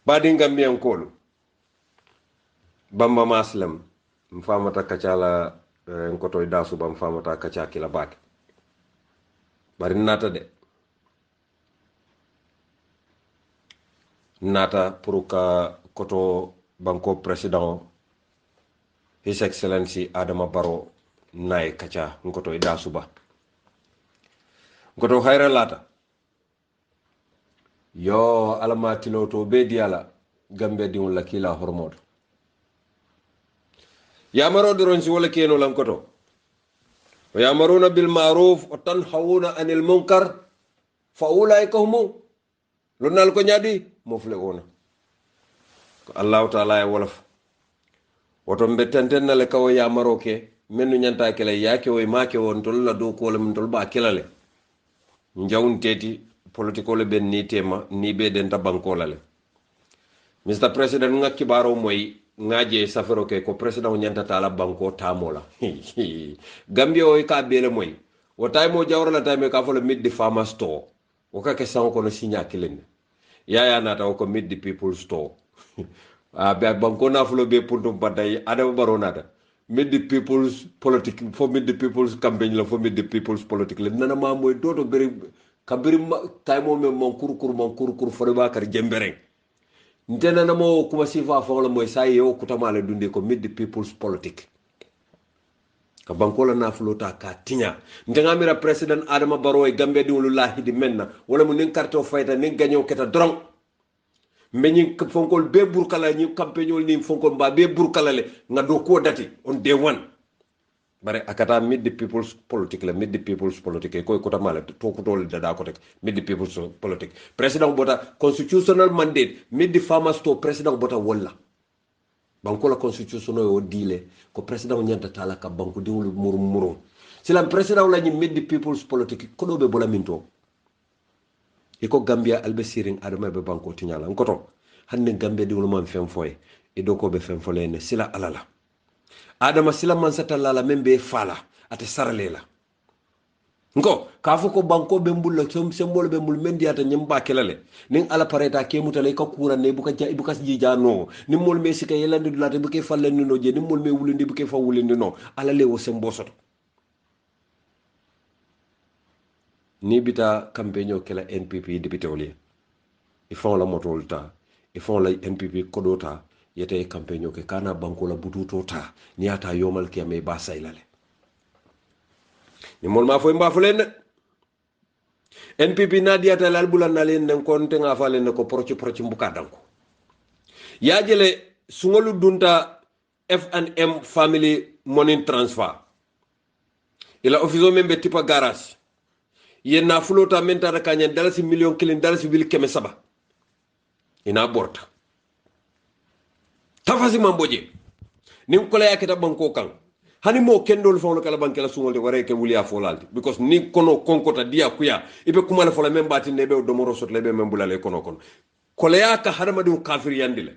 badin gambian kolu bamba maslam mfamata kacala ngoto dasu bam famata kaca kila bak bari nata de nata pour ka koto banko president his excellency adama baro nay kaca ngoto dasu ba ngoto hayra lata yo alama tiloto be diala gambe diwol la kila hormodo yamaro doron si wala keno lankoto wa yamaruna bil ma'ruf wa tanhauna anil munkar fa ulaika hum lunal ko nyadi muflihuna ko allah taala ya wolof woto bettenten na le kaw yamaro ke menu nyanta ke le yake way make won tol la do ko le mun tol ba kelale njawun teti politiko le ben ni tema ni be den tabanko la le Mr. President ngaki baro moy ngaje safaro ke ko president nyanta tala banko tamola gambia o ka bele moy o taymo jawra la tayme ka folo mid the farmer store o ka ke san ko no sinya kilen yaya nata o ko mid the people store a be banko na folo be puntum baday ada baro nata mid the people's politic for mid the people's campaign la for mid the people's politic le nana ma moy doto beri kabiri taymo me mon kur fo ba kar jembere ntena namo kuma sifa fawla moy say yo kutamale dunde ko mid the people's politic ka bankola na flota ka tinya ndenga mira president adama baro e gambe di wallahi di menna wala mu nin carte fayta nin gagno keta drong meñi fonkol be burkala ni campagnol ni fonkol ba be burkala le nga do ko dati on day one bare akata mid the people's politique la mid the people's politique ko ko tamale to ko tol dada ko tek mid the people's politique president bota constitutional mandate mid the farmers to president bota wala banko la constitutional o dile ko president nyanta tala ka banko diwul muru sila president la ni mid the people's politique ko do be bola minto iko gambia albe siring adama be banko tinyala ngoto hanne gambia diwul man fem foy e do ko be fem folene sila alala adama sila man satalla la membe fala ate saralela ngo ka fu ko banko be mbul sembol be mbul mendi ata nyamba kelale nin ala pareta ke mutale ka kura ne buka ja buka jija no ni mol me sika yelande dulate buke falle no je ni mol me wulindi buke fa wulindi no ala lewo sembo soto ni bita campagne kala npp député oli ils font la motolta ils font la npp kodota yete campagne ke kana banko la bututo ta ni ata yomal ke me ba saylale ni mol ma foy mba fulen npp na diata lal bulan na len den kon te nga falen ko proci mbuka danko ya jele sungolu dunta F&M family money transfer ila office membe tipa garage yenna flota menta kanya dalasi million kilin dalasi wil keme saba ina borta tafasi mamboje nin kola yaketa banko kan hani mo kendol fawlo kala banke la sungolde ware ke wuliya folalde because ni kono konkota dia kuya ibe kumala fola membati nebe do moro sot lebe membulale kono kola yaka hadamadu kafir yandile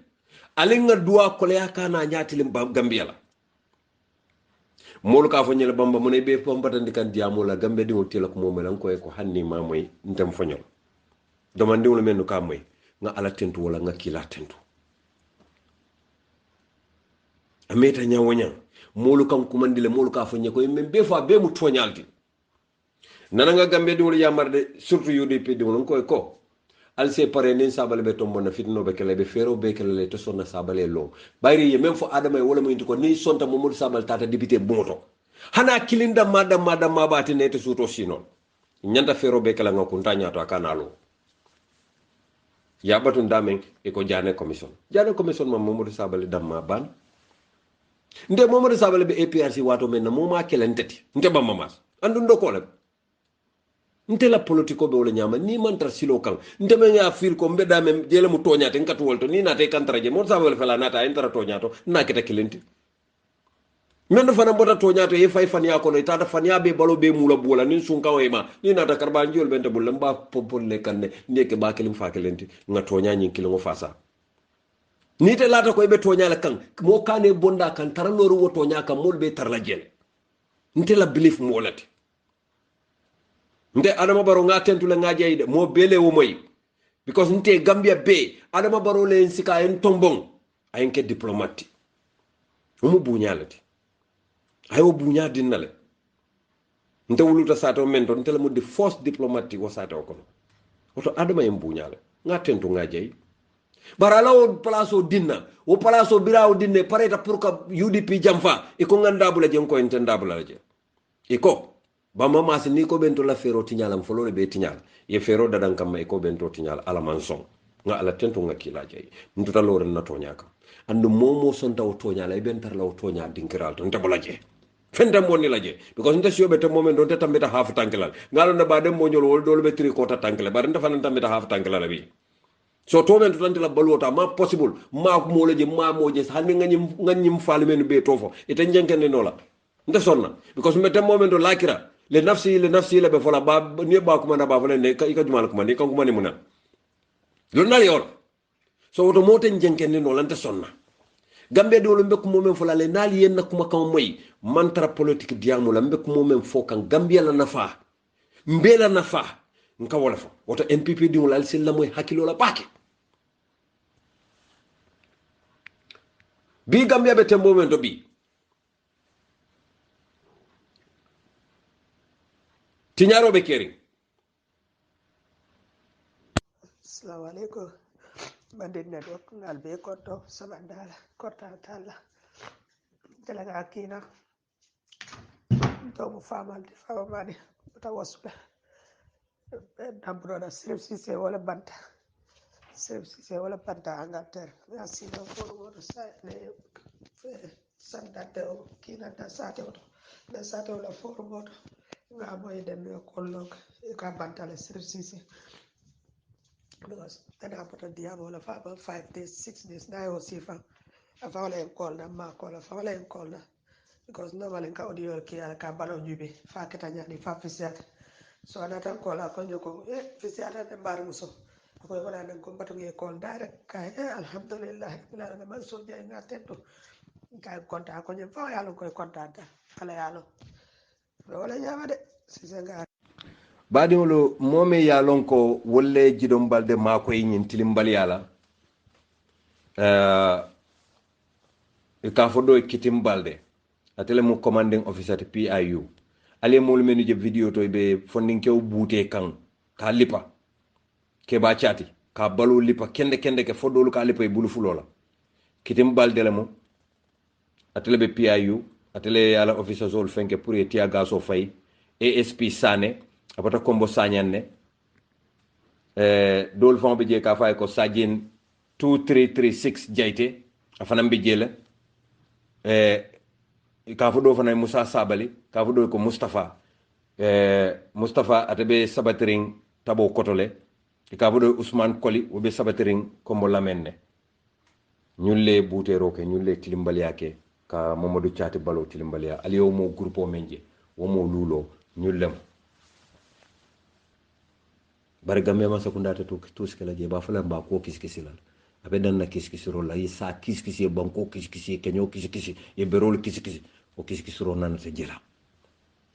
alinga duwa kola yaka na nyati lim gambia la mol ka fo nyele bamba mone be pambata kan diamo la gambe di wotela ko momelan ko hanni ma moy ndem fonyol domandi wala menu ka moy nga ala tentu wala nga kila tentu ameta nyawonya molu kam kumandile molu ka fo nyeko men be fa be mu tonyalti nana nga gambe di wala yamarde surtout UDP di wala ko al se pare nen sabale be tombo na fitno be kele be fero be kele to sonna sabale lo bayri ye même fo adama wala mo indi ko ni sonta momodou sabal tata député boto hana kilinda madam mabati nete suto sinon nyanda fero be kala nga kunta nyato akana lo ya batun damen e ko jane commission ma momodou sabale damma ban nde momodou sabale be APRC wato men na moma kelenteti nte bamba mas andun do ko la nte la politiko be wala nyama ni man tar silo kan nte me nga fil ko mbeda mem jele mu toñate ngatu wolto ni na te kantara je mo sabal fela nata entara toñato na kita kilenti men do fana bota toñato e fay fan ya ko no tata fan ya be balo be mula bola ni sun kawe ma ni nata karba njol bente bulla mba popol le kanne ndeke ba kelim fa kelenti nga toña nyin kilo fasa ni te lata ko be toñala kan mo kane bonda kan taraloru wo toña kan mol be tarla jel nte la belief mo lati nde adama baro nga tentule nga jeyde mo bele wo moy because nte Gambia be adama baro le sika en tombong ayen ke diplomate mu buñalati ayo buña dinnale nte wuluta sato men to nte la mu di force diplomatique wo sato kono oto adama en buñale nga tento nga jey bara la o place o dinna o place o birawo dinne pareta pour que UDP jamfa e ko nganda bula jen ko entenda bula la je e ko bamba masi ni ko bento la fero tiñalam folo le be tiñal ye fero dadan kam e ko bento tiñal ala manson nga ala tento nga kila jey ntuta lore na toñaka andu momo son taw toñala e bentar law toña dinkiral to ntabula je fenta monni la je because nta siobe te moment don te tambita half tankilal ngalo na ba dem mo ñol wol dolu be tri ko ta tankile bar nta fan tambita half tankilal bi so to men to tantila balwota ma possible ma ko mo leje ma mo je hanni nganyim faale men be tofo ite njenkene no la nda sonna because me tem momento lakira le nafsi le be fola ba ni ba ko manda ba fola ne ka jumal ko mani kan ko mani muna lo na yor so to mo ten njenkene no la nda sonna gambe do lo mbek mo men fola le nali yen nakuma kan moy mantra politique diamu la mbek mo men fo kan gambia la nafa mbela nafa nka wala fa woto MPP di wala sel la moy hakilo la baake bi Gambia be tembo men to bi tiñaro be kering assalamu alaikum bandit network ngal be koto sabandala kota tala dalaga kina to mu famal di famani ta wasula dambrona service wala banta service wala banta angater merci no for wala sa le sandate o kina ta sate o da sate wala for moto nga moy dem ko lok ka banta le service because then I put a diabo la for about 5 days 6 days na yo sifa afawala en call na ma call afawala en call na because normally ka audio ki ka balo nyube fa keta nyani fa fisiata so anata call ko nyoko fisiata de bar muso ko wala nan ko batu ngi call direct ka alhamdulillah bila na man so jay na tento ka konta ko nyem fa yalo ko konta ala yalo wala nyama de si senga baadiŋolu moome ye a loŋ ko wolle jidom balde maakoyi ñiŋ tilimbali a la i ka fo do kitim balde ate le mu commanding officer ti PIU ali ye moolu menu je video to i be fondinkewo buutee kaŋ ka lipa ke ba caati ka baloo lipa kende kende ke fo doolu ka lipa i bulu fuloo la kitim balde le mu ate le be PIU ate le ye a la officers olu fenke pour ye tiya gaasoo fayi ASP Sane apata kombo sañanne dol fon be je ka fay ko sajin 2336 jayte afana be jele ka fo do fana Musa Sabali ka fo do ko Mustafa atabe sabatring tabo kotole ka fo do Ousmane Koli o be sabatring kombo lamenne ñulle butero ke ñulle tilimbaliya ke ka Mamadou Thiati Balo tilimbaliya aliyo mo groupe o menje wo mo lulo ñullem bari Gambia ma sakundata to skala je ba fala ba ko kiskisi la abe dan na kiskisi ro la sa kiskisi banko kiskisi kenyo kiskisi e berol kiskisi o kiskisi ro nan te jela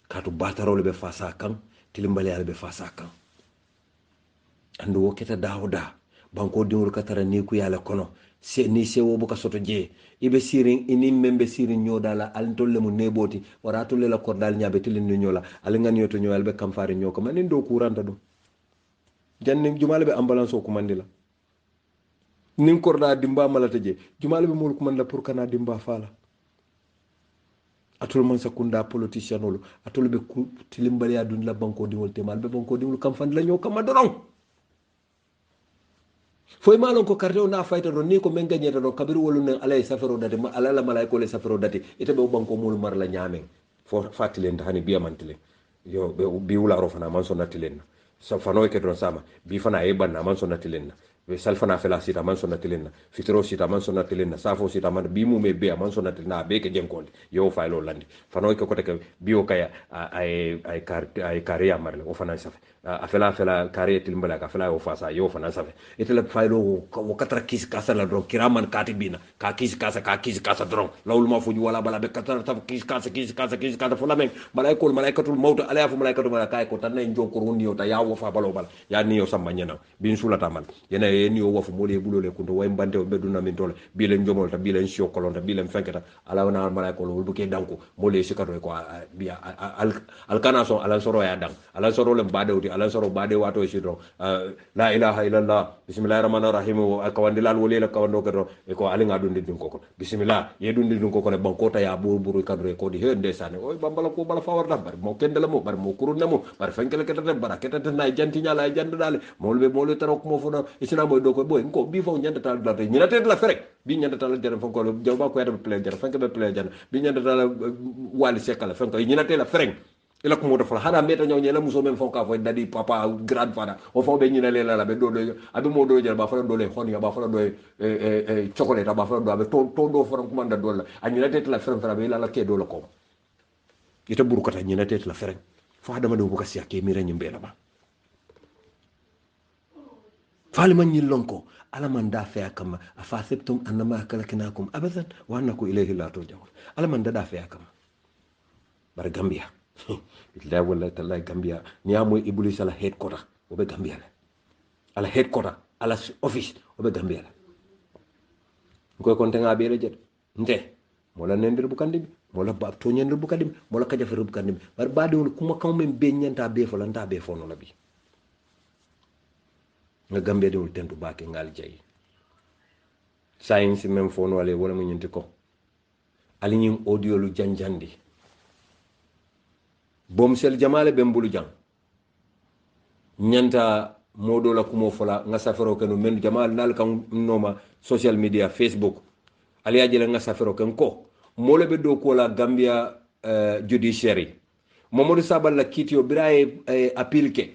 katu batarol be fasa kan tilimbale al be fasa kan andu wo keta dawda banko dimul katara ni ku yala kono se ni se wo buka soto je ibe sirin ini membe sirin nyoda la al tolle mu neboti wara tolle la kordal nyabe tilin nyola al ngani yoto nyol be kam faari nyoko manin do kuranta do janni jumala be ambulance ko mandila nin korda dimba malata je jumala be mul ko manda pour kana dimba fala atul man sakunda politicien olu atul be tilimbali ya dun la banko dimol te mal be banko dimol kam fan la nyoko ma doron foy malon ko carte o na fayta do ni ko men gagneta do kabiru wolu ne alay safaro dati ma alala malaiko le safaro dati ite be banko mul mar la nyamen fo fatilen hani biyamantile yo be bi wula ro fana man so natilen sa fano ke don sama bi fana e banna man so natilen be sal fana fela sita man so natilen fitro sita man so natilen safo sita man bi mu me be man so natilen be ke jenkonde yo faylo landi fano ke ko te bi o kaya ay kariya marle o fana safa afela kare tilmbala ka fela o fasa yo fana safe itela faylo wo katra kis kasa la dron kiraman katibina ka kis kasa dron lawul ma fuju wala bala be katra ta kis kasa fula men malaikul malaikatul maut ala yafu malaikatul malaka ko tan en jokor woni yo ta ya wo fa balo bala ya ni yo samba nyana bin sulata man yena e ni yo wofu mole bulole kundo way mbante o beduna min tole bilen jomol ta bilen sio kolonta bilen fenketa ala wana malaikul wol buke danko mole sikato ko biya al kana so ala soro ya dang ala soro le badewti ala soro bade wato sidro la ilaha illallah bismillahir rahmanir rahim akawandilal wolele kawando kedo e ko alinga dundi dun koko bismillah ye dundi dun koko ne bankota ya buru kadre ko di hende sane oy bambala ko bala fawar bar mo kendela mo bar mo kurunna mo bar fenkele kedate bar kedate na janti nyala ay jand dale molbe molu tarok mo fona isina moy do ko boy ko bi faw nyanda tal date nyina la ferek bi nyanda tal jere fonko lo jawba ko yada play jere fenke be play jere bi nyanda tal wali sekala fenko nyina la ferek ila ko mo defal hada meta ñaw ñela muso men fonka fo dadi papa grandfather o fo be ñina lela la be do abe mo do jël ba fa do le xon ya ba fa do chocolate ba fa do abe to do fa ko manda do la a ñina tet la feren fera be la ke do la ko ita buru kata ñina tet la feren fa dama do bu ka sia ke mi reñu be la ba fali man ñi lonko ala man da fe akama afa sebtum annama kalakinakum abadan wa annakum ilayhi la turja'un ala man da fe akama bar gambia billahi wallahi tallahi gambia ni amoy iblis ala headquarter obe gambia la ala headquarter ala office obe gambia la ngoy kon te nga be la jet nte mo la nendir bu kandi mo la ba to nyendir bu kandi mo la ka jafe bu kandi bar ba de kuma kaw men be nyanta be fo la nta be fo no la bi nga gambia de tentu baake ngal jey science même fo no ale wala mo nyinti ko ali ñim audio lu janjandi bom sel jamale be mbulu jang nyanta modo la kumo fola nga safero kenu men jamal nal kan noma social media facebook ali ajele nga safero ken ko mole be do ko la gambia judiciary momodu sabal la kitio biraye appeal ke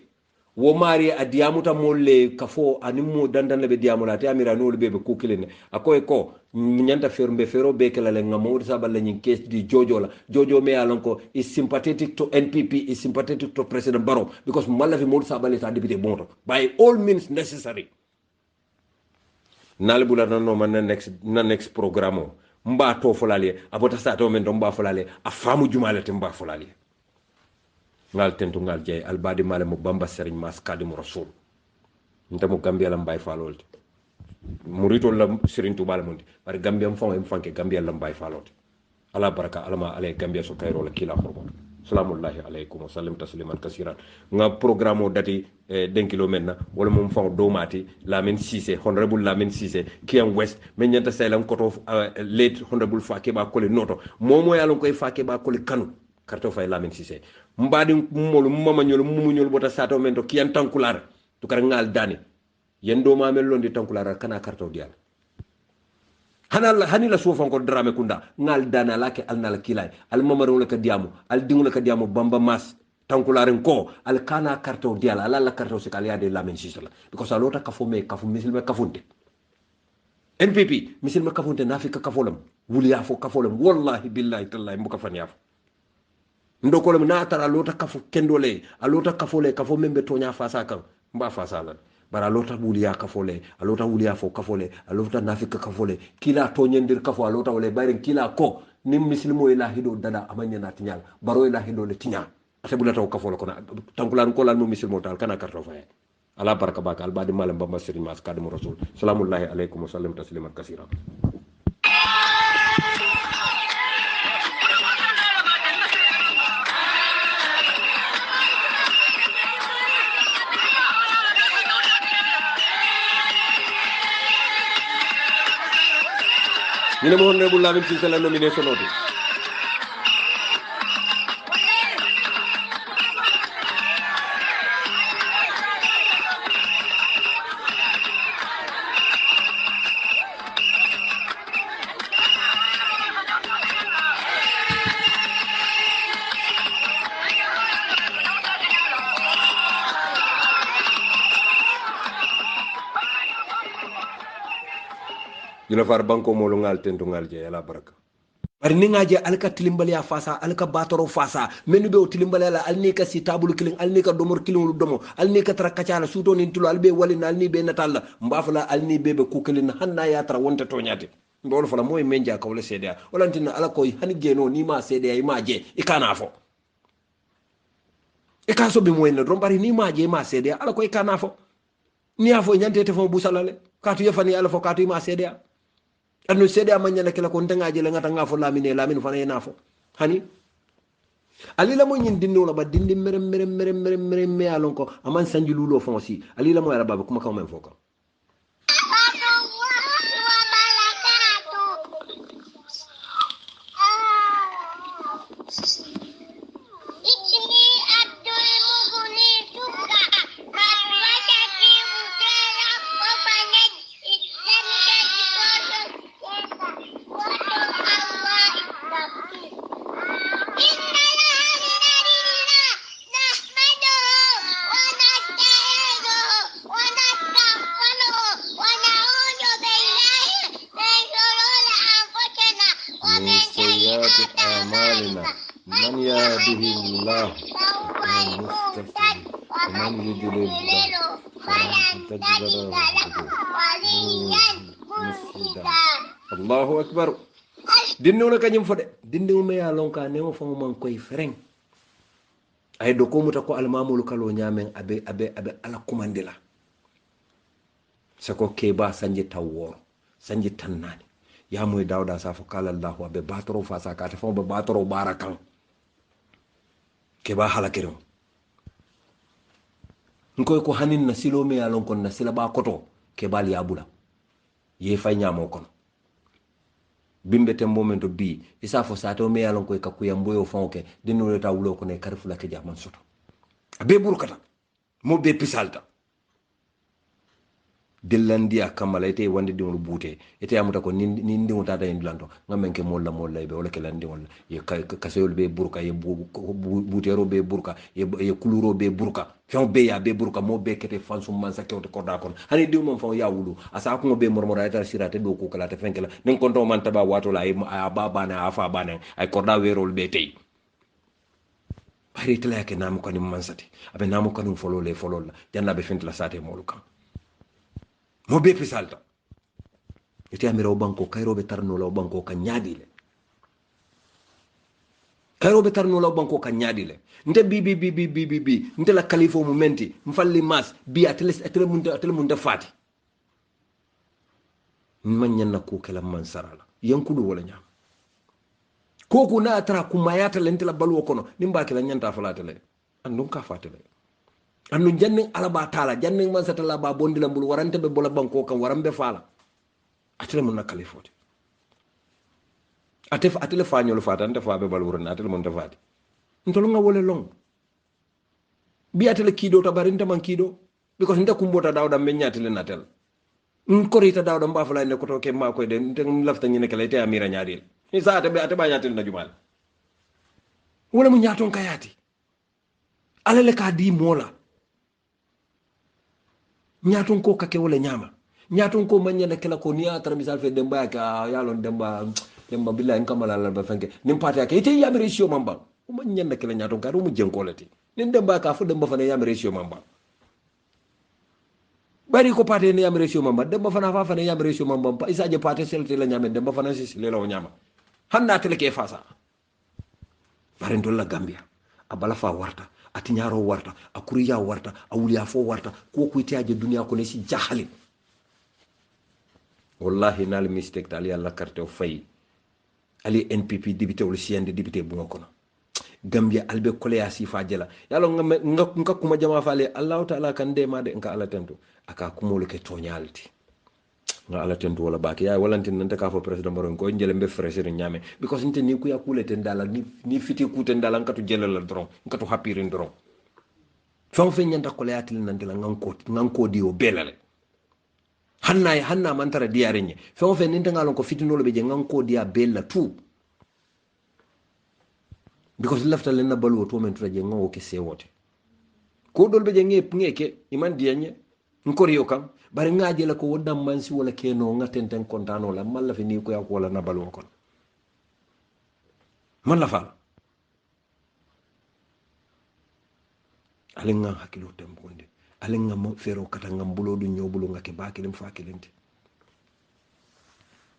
wo mari adiamuta molle kafo animu dandan be diamula te amira no be kukilene akoy ko nyanta fermbe fero be kala le ngamodu sabal la nyin case di jojo me alonko is sympathetic to NPP, is sympathetic to President Barrow because malafi modu sabal ta député bonto by all means necessary nalbula no man na next programme mba to folale abota sa to men do mba folale afamu jumale te mba folale ngal tentu ngal jey albadi male mo bamba serigne mas kadim rasul ntamo gambia la mbay falolte murito la serigne touba la mundi par gambia am fon fanke gambia la mbay falolte ala baraka alama ale gambia so kayro la kila khorbo salamullahi alaykum wa sallim tasliman kaseeran nga programme dati denkilo menna wala mom fon do mati Lamin Cissé honorable Lamin Cissé kiam west men nyanta saylam koto late honorable Fake ba kole noto momo yalon koy Fake ba kole kanu karto fay Lamin Cissé mbadi molu mama nyol mumu nyol bota sato men to kian tankular to kar ngal dani yendo ma mel londi tankular kana karto dial hani la sofan ko drame kunda ngal dana lake alnal kilay al mamaro la ka diamu al dingu la ka diamu bamba mas tankularin ko al kana karto dial ala la karto se kal yade Lamin Cissé la because alota kafo me kafu misilme kafunte NPP misilme kafunte nafika kafolam wuliya fo kafolam wallahi billahi tallahi mbuka fan yaf ndokolo na tara lota kafu kendole alota kafole kafo membe tonya fasa kan mba fasa la bara lota wuliya kafole alota wuliya fo kafole alota nafika kafole kila tonyendir kafo alota wala bayren kila ko nim mislimo ila hido dada amanya na tinyal baro ila hido le tinya atebula taw kafole ko na tankulan ko lan mo mislimo tal kana karto fa ala baraka baka albadi malam bamba serigne mas kadim rasul salamullahi alaykum wa sallam tasliman kaseeran ñene mo honorable Lamin Cissé la nomination oti jula far banko mo lo ngal tentu ngal je ala baraka bari ni ngaje alka tilimbali ya fasa alka batoro fasa menu be o tilimbali la alni ka si tabulu kilin alni ka domor kilin lu domo alni ka tara kacala suto ni tulo albe walina alni be natalla mbafala alni bebe kukelin hanna ya tara wonta to nyate ndol fala moy menja ka wala sedia walantina ala koy hani geno ni ma sedia ma je ikana fo e ka so be moy ne bari ni ma je ma sedia ala koy ikana fo ni afo nyante te fo busalale katu yefani ala fo katu ma sedia anno seeda manyana kala ko ntangaje la ngata ngafo lamine fana yenafo hani alila mo nyin dinno la ba dindi mere me alon ko aman sanji lulo fonsi alila mo yara baba kuma kaw men foka من يهده الله المستقيم ومن يضلل فلن تجد له مرشدا الله اكبر dinno la kanyum fode dinno me ya lonka ne mo famo man koy fereng ay do ko muta ko almamul kalo nyamen abe ala kumandila sako keba sanji tawor sanji tannani ya moy dawda sa fo kala allah abe batoro fa sa ka te fo be batoro barakan keba halakero nkoy ko hanin na silo me ya lon kon na sila ba koto kebal ya bula ye fay nyamo kon bimbe tem momento bi isa fo sato me ya lon koy kakuya mboyo fonke dinno leta wulo ko ne karfula ke jaman soto abe burkata mo be pisalta dillandiya kamala ite wande dingol buute ite amuta ko ni ndingo tata en lanto ngamen ke molla be wala ke landi wala ye kaseyol be burka ye buutero be burka ye kuluro be burka fion be ya be burka mo be kete fansum man sa kewte korda kon hani diw mom fon ya wulu asa ko be mormora ita sirate do ko kala te fenkela nin kon to man taba wato la ay baba na afa bana ay korda werol be tay bari tala ke namu ko ni man sati abe namu ko ni folole folol janna be fentla sate moluka mo be pisalta ite amira o banko kayrobe tarno la o banko kan nyaadile kayrobe tarno la o banko kan nyaadile nte bi nte la kalifo mu menti mfalli mas bi atele munta fati man nyanna ko kala man sarala yankudu wala nyam koku na atara kumayata lente la balwo kono nimba kala nyanta falatele andum ka fatele annu jannin alaba taala jannin man satala ba bondila mbul warante be bola banko kan warambe fala atele mun na kalifote atele fañol fata ante fa be bal wurna atele mun tafati ntolu nga wole long bi atele kido to barinte man kido because nda kumbota dawda be nyatele natel korita dawda mba fala ne ko to ke ma koy de nte lafta nyine kala te amira nyaadil ni sa ate ba nyatel na jumal wala mu nyaton kayati alele ka di mola nyaton ko kake wala nyama nyaton ko manyana kala ko ni atara misal fe demba ka yalon demba billahi en kamala la ba fanke nim pata ka ite yamre sio mamba o manyana kala nyaton ka mu jenkolati nin demba ka fu demba fana yamre sio mamba bari ko pate ni yamre sio mamba demba fana fa fana yamre sio mamba pa isa je pate selte la nyame demba fana si le la nyama hanna tele ke fasa bari ndolla gambia abala fa warta ati nyaro warta akuriya warta awuliya fo warta ko ko tiaje duniya ko ne si jahali wallahi nal mistake tali alla carte fay ali npp député wala siende député bu ngokono gambia albe koleya sifa jela yalo nga kuma jama faale allah taala kan de ma de nka ala tento aka kumolu ke tonyalti nga ala tento wala baki ya wala tin nanta ka fo president baron ko njele mbe fresher nyame because nte ni ku ya kulete ndala ni fiti kute ndala ngatu jelala dron ngatu hapirin dron fon fe nyanta koleyatil nandela nganko di o belale hanna man tara diare nye fon fe ninte ngalon ko fitinolo be je nganko dia bella tout because lafta lenna balu to men traje ngawo ke sewote ko dol be je ngeke iman dianye nkori yo kam bari ngaaje la ko wodam mansi wala keno ngatenten kontano la malla fi ni ko yak wala na balu kon man la fal alinga hakilo temponde alinga mo fero kata ngam bulo du nyobulu ngake bakilim fakilente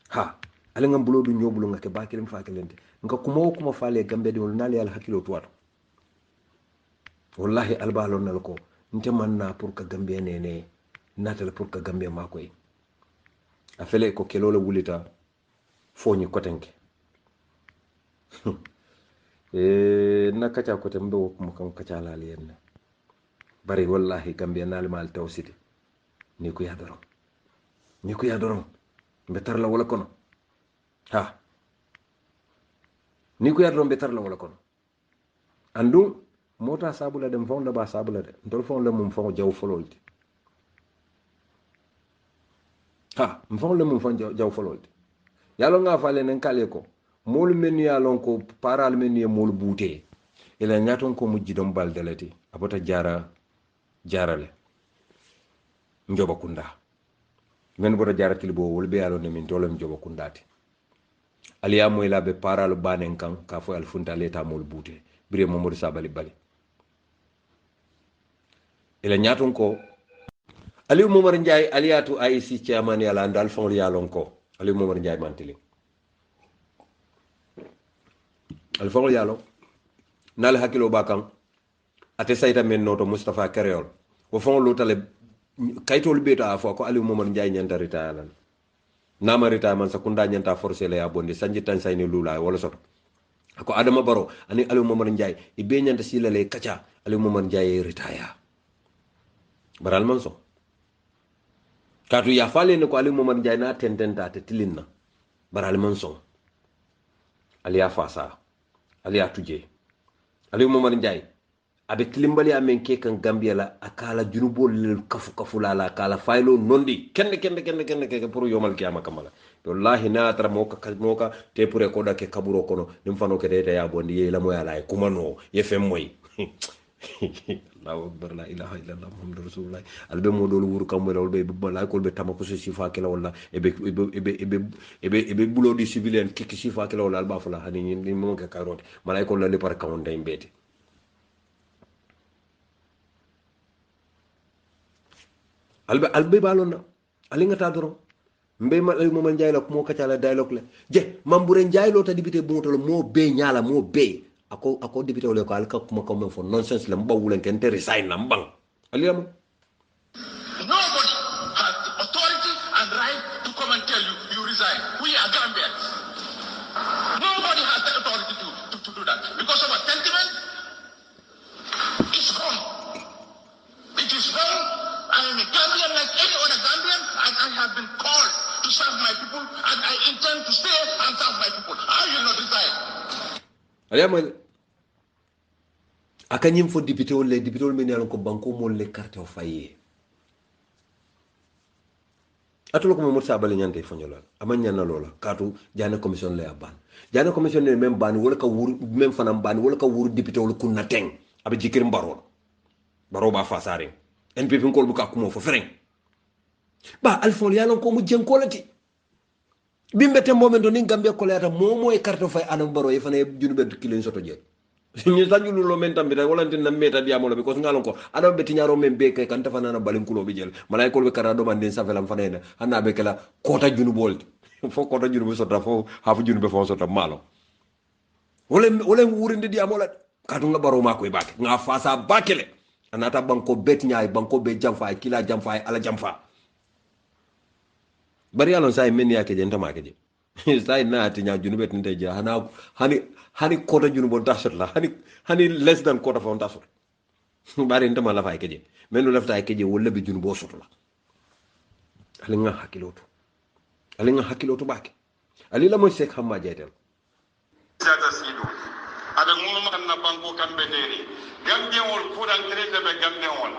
ha alinga bulo du nyobulu ngake bakilim fakilente nga kuma fale gambe de wol nali al hakilo tuwato wallahi albalo nal ko nte manna pour ka gambe nene natal pour ka gambe makoy a fele ko kelolo wulita foñi kotenke na kaca kote mbe wo kuma kan kaca laali yenna bari wallahi gambe naali mal taw siti ni ko ya doron mbe tarla wala kono ha ni ko ya doron mbe tarla wala kono andu mota sabula dem fon la ba sabula de ndol fon la mum fon jaw fololti ha mfon le mum fon jaw fololti yalo nga fale nen kale ko molu men yalon ko paral men ye molu bute ila ngaton ko mujjidom baldelati abota jarale njoba kunda men bota jaratili bo wol be yalo ne min tolem njoba kundati aliya moy labe paral banen kan ka fo al funta leta molu bute bire momodu sabali bali ila ngaton ko Aliou Momar Ndiaye aliatu AIC chairman yala ndal fon yalon ko Aliou Momar Ndiaye mantili al fon yalo nal hakilo bakam ate sayta men noto Mustafa Kareol wo fon lutale kaytol beta fo ko Aliou Momar Ndiaye nyanta ritayalan nama ritayaman sakunda nyanta forcer la ya bondi sanji tan sayni lula wala soto ko Adama Baro ani Aliou Momar Ndiaye ibe nyanta silale kacha Aliou Momar Ndiaye ritaya baral man so katu ya fale ne ko Aliou Momar Ndiaye na tententa te tilinna baral man so ali ya fasa ali ya tuje Aliou Momar Ndiaye abe tilimbali amen ke kan Gambia la akala junubol lel kafu la kala faylo nondi kende ke pour yomal kiyama kamala wallahi na tara moka te pour ko da ke kaburo kono nim fano ke de ya bondi ye la moya la kumano ye fem moy Allahu akbar la ilaha illallah muhammadur rasulullah albe mo dol wuru kam wala be bala ko be tamako so sifa kala wala ebe bulo di civilian kiki sifa kala wala alba fala hani ni mo ka karot malay ko la le par kam ndey mbeti albe balonna alinga ta doro mbe ma Aliou Momar Ndiaye la ko ka cala dialogue le je mambure Ndiaye lo ta dibité bu motolo mo be nyala mo be ako député wala ko alka kuma ko men fo nonsense la mbaw wulen ken te resign na mbang aliyam nobody has the authority and right to come and tell you resign. We are Gambians. Nobody has the authority to do that because of a sentiment. It's wrong. It is wrong. I am a Gambian like any other Gambian, and I have been called to serve my people, and I intend to stay and serve my people. I will not resign. aliyam akanyim fo député wala men yalon ko banko mo le carte o faye atolo ko mo sabale nyante fonyola amanya na lola katu jana commission le aban jana commission ne même ban wala ka wuru même fanam ban wala ka wuru député wala kunna teng abe jikir baro ba fasare NPP ko bu ka kumo fo fereng ba alfon yalon ko mu jenkolati bimbe tembo men do ni Gambia ko leata momo e carte o fay anam baro e fane junube kilen soto je ni sanjulu lo men tambita wala tin meta diamolo because ngalon ko ado be tinyaro men be kay kan tafana na balin kulo bi jël malay ko be kara do man den safelam fanena hanna be kala kota junu bol fo kota junu be sota fo hafu junu be fo sota malo wala wurinde diamola kadu nga baro mako e bak nga fasa bakele anata banko bet nyaay banko be jamfa kila jamfa ala jamfa bari alon say men yake je ntama ke je say na tinya junu bet nte je hani kota junu bon tasot la hani less than kota fon tasot bari ntama la fay keje menu lafta keje wala bi junu bo soto la ali nga hakiloto bake ali la moy sek hamma jeytel Jata sidu ada ngulu man na banko kambe deri gambe wol kudan trete be gambe wol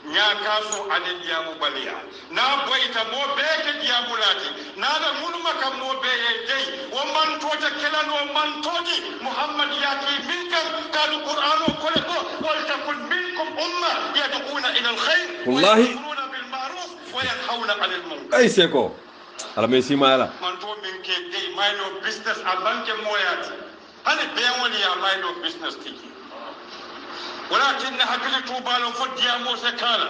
nyaka so ade diamu baliya na boyta mo beke diamu lati na da ngulu makam mo beye dey o man tota kelano man todi muhammad yaki minkan kadu qur'ano kole ko wal takun minkum umma yad'una ila alkhair wallahi ya'muruna bil ma'ruf wa yanhauna 'anil munkar ay seko ala me simala man to min ke dey mayno business a banke moyati hani beyawali ya maydo business tiki ولكن هكذا توبالو فديا موسى كالا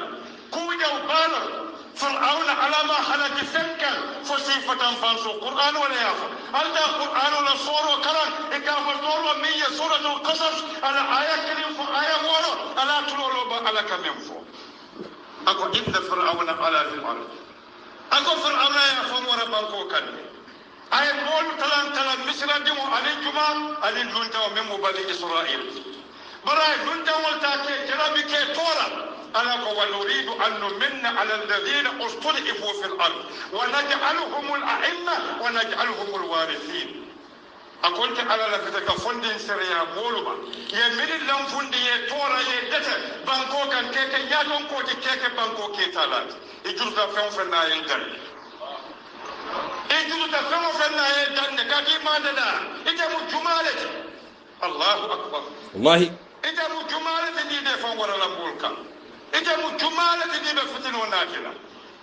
كويدا وبالو فرعون على ما خلق سنكا فصيفة فانسو قرآن ولا يافا هل ده قرآن ولا صور وكلام إذا فصور ومية سورة القصص على آية كريم فآية مورو على تلولو على كمين فو أكو إن فرعون على في الأرض أكو فرعون يا فمورا بانكو كان آية مولو تلان مصر ديمو علي جمع علي جونتا وممو بني إسرائيل براي جونتا والتاكي جرابي كي تورا أنا ونريد أن نمن على الذين استضعفوا في الأرض ونجعلهم الأئمة ونجعلهم الوارثين أقولت على لفتك فندين سريا مولما يمين لهم فندي تورا يدتا بانكو كان كيكا يادون كوتي كيكا بانكو كيتالات يجوز فهم فنا يلدن يجوز فهم فنا يلدن كاكي ما دنا إذا مجمالة الله أكبر والله إذا مجمالة دي فهم ورا لمولكا إذا مجمالة دي بفتن وناجلة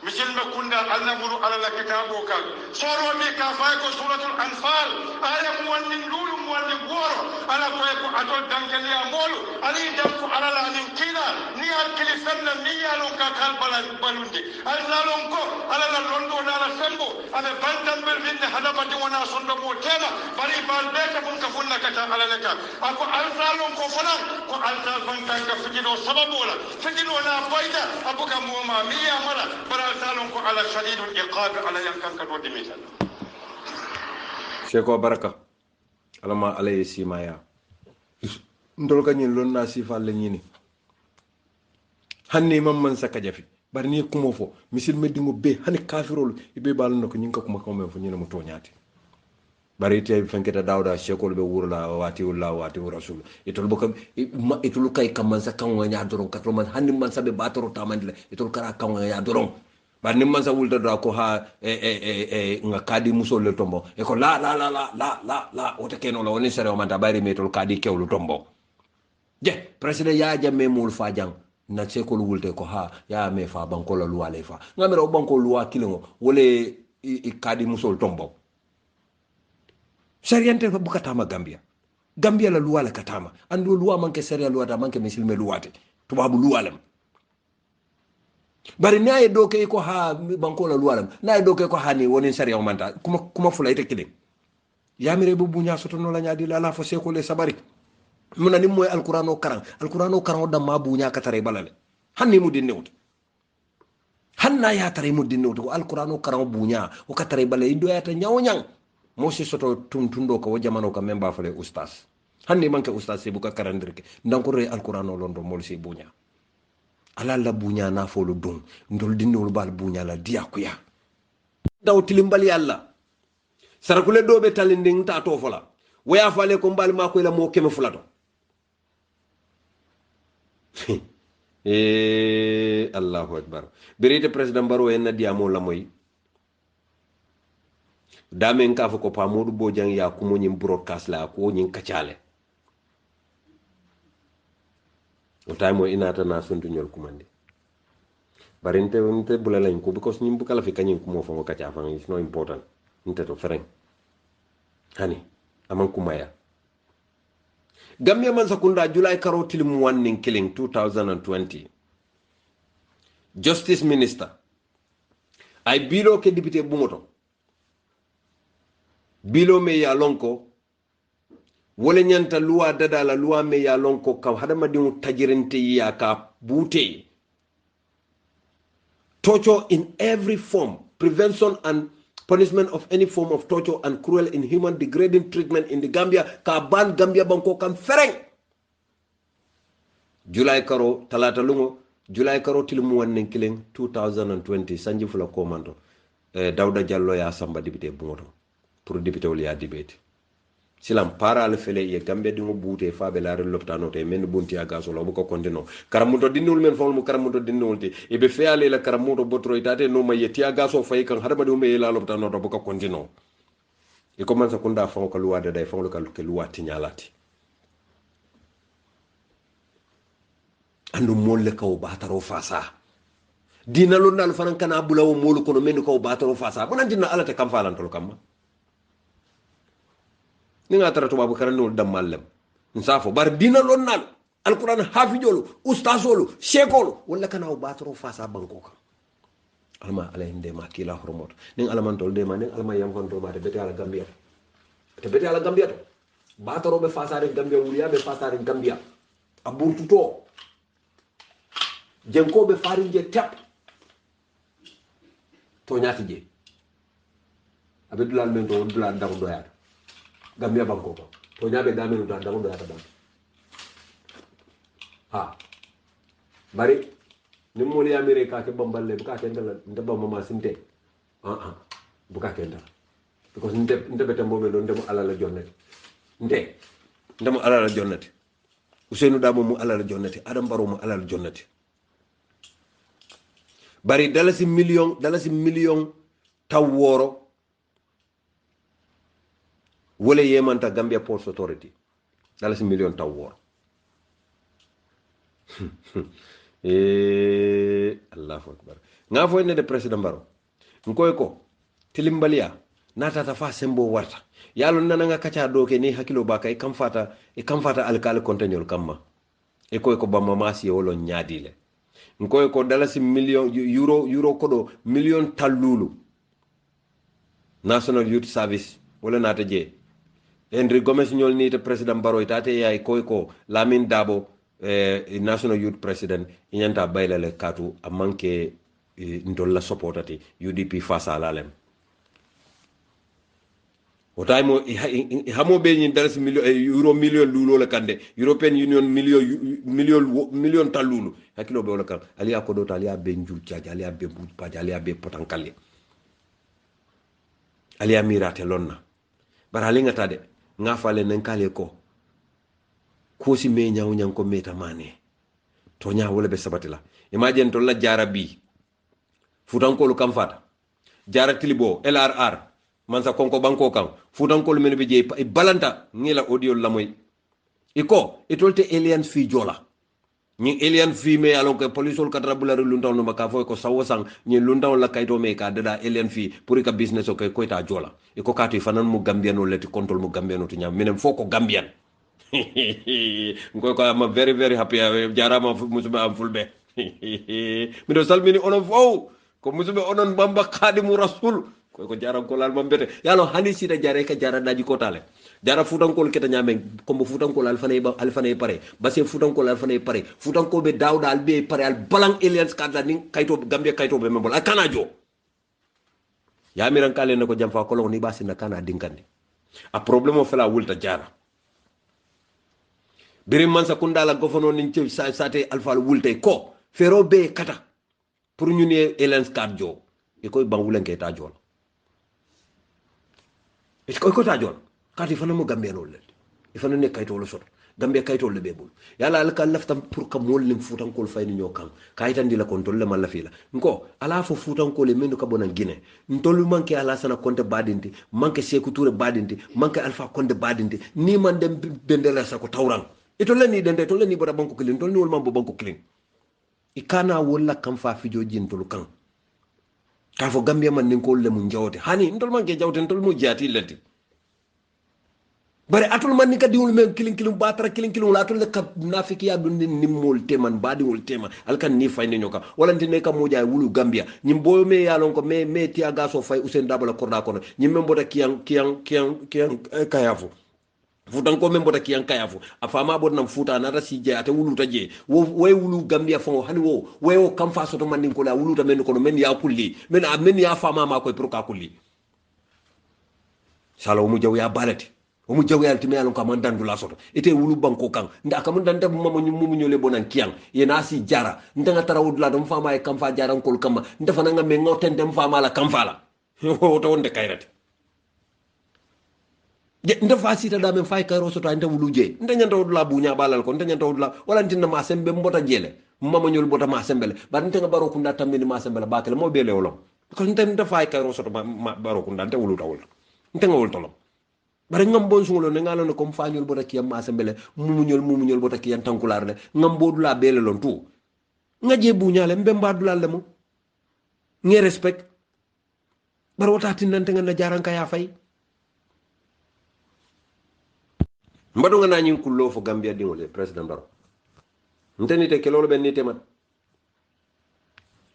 مثل ما كنا نمر على كتابك صوروا ميكا فايكو سورة الأنفال آية موانين لول موانين بورو على فايكو أدول دنجل يا مولو علي دنكو على لانين كينا نيال كليفن نيال لونكا كالبالا بالوندي ألزالونكو على لندو على سمبو على بلدن بالفين هذا بدي وانا صندو موتيما بري بالبيت بنك فنا كتا على لك أكو ألزالونكو فلان كو ألزال بنتانك فجلو سببولا فجلو لا بايدا أبوك موما ميا مرا برا سالونكو على شديد العقاب على ينكن كدو دميسل شيخو بركة alama alaye simaya ndol kanyin lon na sifa le nyini hanni man saka jafi bar ni kumo fo misil medingo be hani kafirol ibe bal nako nyinka kuma ko fo nyina mo toñati bari te fanketa dawda shekol be wurla wati rasul itol bokam itul kay kam man saka ngonya doron katro man hanni man sabe batoro tamandle itul kara kan ngonya doron bar ni man sa wulta do ko ha nga kadi musol le tombo e ko la o te keno la woni sere o manta bari metol kadi kewlu tombo je president ya jamme mul fajang na sekol wulte ko ha ya me fa banko la luwa le fa ngamere o banko luwa kilingo wole kadi musol tombo seriante fa bukatama gambia la luwa la katama ando luwa manke seria luwa ta manke misil me luwate tubabu luwa lam bari naye doke ko ha banko la luwalam naye doke ko hani woni sariya manta kuma fula ite kile yamire bu bunya soto no la nyaadi la fo seko le sabari muna ni moy alqur'ano karan da ma bunya ka tare balale hanni mu dinnewt hanna ya tare mu dinnewt ko alqur'ano karan bunya o ka tare balale indo ya ta nyawnyang mo si soto tuntundo ko jamano ka memba fale ustaz hanni manke ustaz se bu ka karandirke ndankore alqur'ano londo mol si bunya ala la bunya na folo dum ndol dinol bal bunya la diakuya daw tilimbali alla sarakule dobe talinding ta to fola waya fale ko mbal ma ko la mo keme fulato Allahu akbar berite president baro en diamo la moy damen ka fa ko pa modou bojang ya ko mo nyim broadcast la ko nyin kacale o time inata na suntu ñol kumandi barinte nte bulalañ ko because ñim bu kala fi kañin ko mo fa mo kacha fa is no important nte to fereng hani aman kumaya Gambia man sakunda July karo tilim wanning killing 2020 Justice Minister ay bilo ke député bumoto bilo me ya lonko wole nyanta luwa dada la luwa me ya lonko ka hadama dimu tajirente ya ka bute torture in every form, prevention and punishment of any form of torture and cruel, inhuman, degrading treatment in the Gambia ka ban Gambia banko kam fereng July karo talata lungo July karo tilmu wannen killing 2020 sanji fula komando Dawda Jallo ya samba député bumoto pour député wol ya debate silam para le fele ye Gambia dingo bute fa be la loptano te men bunti aga so lo ko kontino karamuto dinul men fol mu karamuto dinul te e be feale la karamuto botro itate no ma yeti aga so fay kan harba do me la loptano to ko kontino e commence kunda fa ko luwa de day fa ko ke luwa tinyalati andu molle ko bataro fasa dina lo nal fanan kana bulawo molu kono men ko bataro fasa bonan dina alate kam falantol kam ni nga tara tubabu karanol dammallem nsafo bar dina lon nal alquran hafijolu ustasolu shekolu wala kana o batoro fasa banko kam alma alayhim de ma kila hormot nin alamantol de ma nin alma yamfanto ma te beti ala gambia te beti ala gambia to batoro be fasare gambia wuliya be fasare gambia aburtuto jenko be farin je tap to nyati je abe dulal men to dulal dago doya gambia banko ko to nyabe gamen to dago doya ta ban ha bari ni mo li america ke bamballe buka ke ndala ndaba mama sinte buka ke ndala because nte betem bobe do ndemo ala la jonnati ndemo ala la jonnati Ousseynou Dabo mu ala la jonnati Adam Barrow mu ala la jonnati bari dalasi million taw woro wala yemanta Gambia Ports Authority dalasi million taw woro Allahu akbar nga foy ne de president Barrow ngoy ko tilimbalia nata ta fa sembo warta yalo nana nga kacha doke ni hakilo baka e kamfata alkal kontenyol kamma e koy ko bamma masi wolo nyaadile ngoy ko dalasi million euro kodo million talulu National Youth Service wala nata je Henry Gomez ñol ni te president Barrow tate yaay koy ko Lamin Dabo National Youth President inyanta baylale katu amanke ndolla supportati UDP fasa lalem o time hamo be ñin dalasi million lulo la kande European Union million talulu hakilo be wala kan aliya ko do aliya be njul tiaji aliya be buj paji aliya be potankalli aliya mirate lonna bara linga tade nga fale nen kale ko si me nyaaw ko meta mane to nya wala be sabatila imagine to la jara bi futankolu kam fata jara tilibo LRR mansa konko banko kan futankolu men be je balanta ngila audio lamoy iko itolte alien fi jola ni alien fi me alon que polisol kadra bulari luntaw no maka foy ko sawosang ni luntaw la kayto me ka dada alien fi pour ka business o ko ta jola iko katu fanan mu gambiano leti control mu gambiano to nyam minen foko gambian ngoy ko am very very happy jarama musuba am fulbe mi do salmini onon fo ko musuba onon bamba khadimu rasul ko jaram ko lal mambete yalo hani sita jare ka jara daji ko tale jara futankol keta nyame ko mo futankol alfanay pare basse futankol alfanay pare futankol be dawda albe pare al balang aliens kadda ni kayto gambia kayto be membol akana jo ya miran kale nako jam fa ko ni basi na kana dinkande a problème fela wulta jara birim man sa kundala gofono ni ci sate alfa wulte ko fero be kata pour ñu ne aliens kad jo e koy bangulenke ta jol e ko ta jol kati fana mo gambia no le ifana ne kayto lo soto gambia kayto le bebul yalla al ka laftam pour ka mol lim futan kol fayni ñokam kaytandi la kontol le malla fila nko ala fo futan kol le menu ka bonan gine ntolu manke ala sana konte badinti manke seku touré badinti manke alfa konte badinti ni man dem bendela sa ko tawran ito le ni dende to le ni boda banko kilin to ni wol man bo banko kilin ikana wala kam fa fijo jintolu kan ka fo gambia man nin ko le mu njawte hani ntol manke jawte ntol mu jati lati bare atul man ni ka diwul men kilin batara kilin la atul le ka nafiki ya dun ni mol teman badi wol tema alkan ni fayne nyoka wala ntine ka moja wulu gambia nyim boyo me yalon ko me ti aga so fay Ousainou Darboe la korda kono nyim men boda kiyang kayafu futan ko men boda kiyang kayafu afama bod nam futa na rasi je ate wulu ta je way wulu gambia fo hani wo kam fa so to man ko la wulu ta men ko men ya kulli men ya fama ma ko pour ka kulli salo mu jaw ya balati o mu jawyal timi alon ka man dandu la soto ite wulu banko kan nda ka man dante mama mu ñole bonan kiyang yena si jara ndanga tarawud la dum fama e kam fa jaran kol kama ndafa nga me ngoten dem fama la kam fala o to wonde kayrate je ndafa sita da men fay kayro soto ante wulu je ndanya taw la bu nya balal ko ndanya taw la wala tinna ma sembe mbota jele mama ñol bota ma sembele bar ndanga baro ku ndata tamini ma sembele bakale mo bele wolom ko ndenta fay kayro soto ma baro ku ndante wulu tawul ndanga wol tolom bare ngam bon sungolo ne ngalo ne comme fañol bota kiyam ma sembele mumuñol bota kiyam tankular le ngam bodu la bele lon tout ngaje bu ñale mbemba dulal le mo nge respect bare wota tinante nga na jaranka ya fay mbadu nga nañin kullo fo Gambia dingole president Barrow ntenite kelol ben nitemat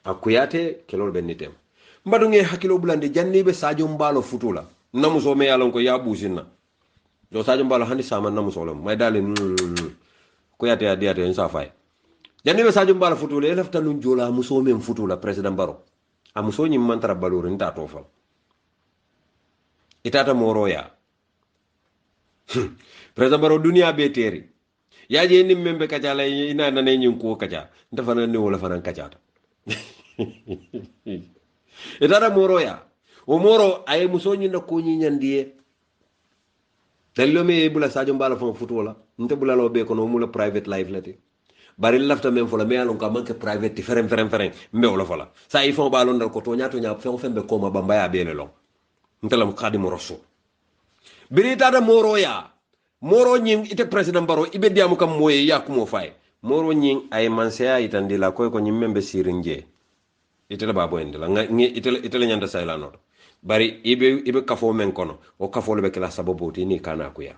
akuyate kelol ben nitem mbadu nge hakilo bulande jannibe Sadio Mbalo futula namuso me yalon ko ya businna do Sadio Mbalo handi sama namuso lam may dalen kuyate ya diate en safay jannibe Sadio Mbalo futula e lafta nun jola muso men futula president Barrow amuso nyim mantara balori nta to fal itata moroya president Barrow dunia be teri yaje nim membe kacha la ina nane nyun ko kacha ndafa na ni wala fanan kacha itata moroya o moro ay muso nyinda ko nyi nyandie dallo me bula Sadio Mbalo fon futola nte bula lo be ko no mula private life lati bari lafta men fola me alon ka manke private ti ferem mbe wala fola sa yi fon balon dal ko to nyato nya fembe ko ma bamba ya bele lo ntelam khadim rasul biri tata moroya moro nyin ite president Barrow ibe diamu kam moye yakumo fay moro nyin ay mansea itandi la koy ko nyim membe sirinje ite la babo ende la ite la nyanda sayla no bari ibe kafo men kono o kafo le be kala sababu ti ni kana ku ya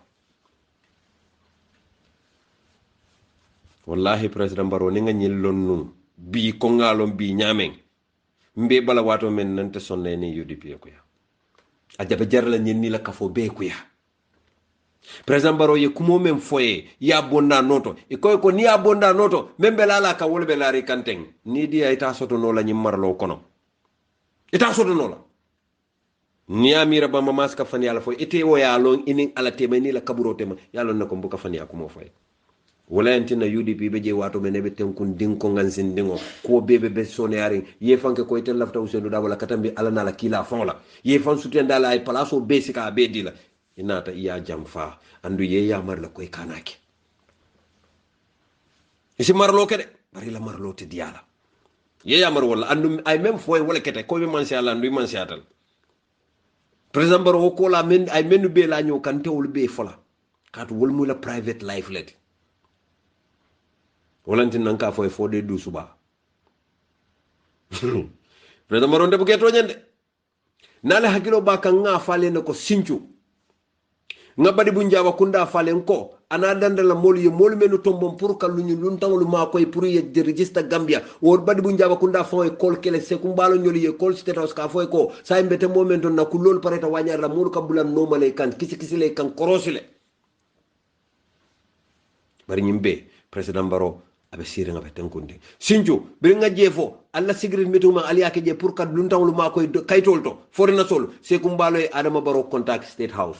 wallahi president Barrow ni nga nyillon nu bi ko ngalon bi nyamen mbe bala wato men nante sonne ni UDP ku ya ajabe jarla nyin ni la kafo be ku ya president Barrow ye kumo men foye ya bonda noto e koy ko ni ya bonda noto membe lala ka wolbe laari kanteng ni dia ita soto no la nyim marlo kono ita soto no la ni amira ba mamas ka fani ala foy ite wo ya lon inin ala tema ni la kaburo tema ya lon nako mbuka fani akumo foye wala entina UDP be je wato men be tenkun dinko ngansin dingo ko bebe be soneyari ye fanke ko ite lafta usenu da wala katambi ala na la kila fonla ye fan sutenda la ay palaso be sika be dila inata iya jamfa andu ye ya marla koy kanake isi marlo kede bari la marlo te diala ye ya mar wala andu ay même foy wala kete ko be man ci ala andu man ci atal president Barrow ko la men ay menu be la ñew kan tewul be fola kat wol mu la private life let walantin nan ka foy fode du suba president Barrow de bu keto ñande nale hakilo ba kan nga fale ne ko sincu nga badi bu njaba kunda falen ko ana dandala mol ye mol menu tombon pour kalunyu luntangolu ma koy pour ye de register Gambia wo badi bu njaba kunda fo e kol kele se kumbalo nyoli ye kol state house ka fo ko sa mbete momento na kulol pareta wanyara mol kabulan normale kan kisi le kan korosile bari nyimbe president Barrow abe sire nga beten kunde sinjo bir nga jefo alla sigrid metuma aliya ke je pour kad luntangolu ma koy kaytol to forina sol se kumbalo e Adama Barrow contact state house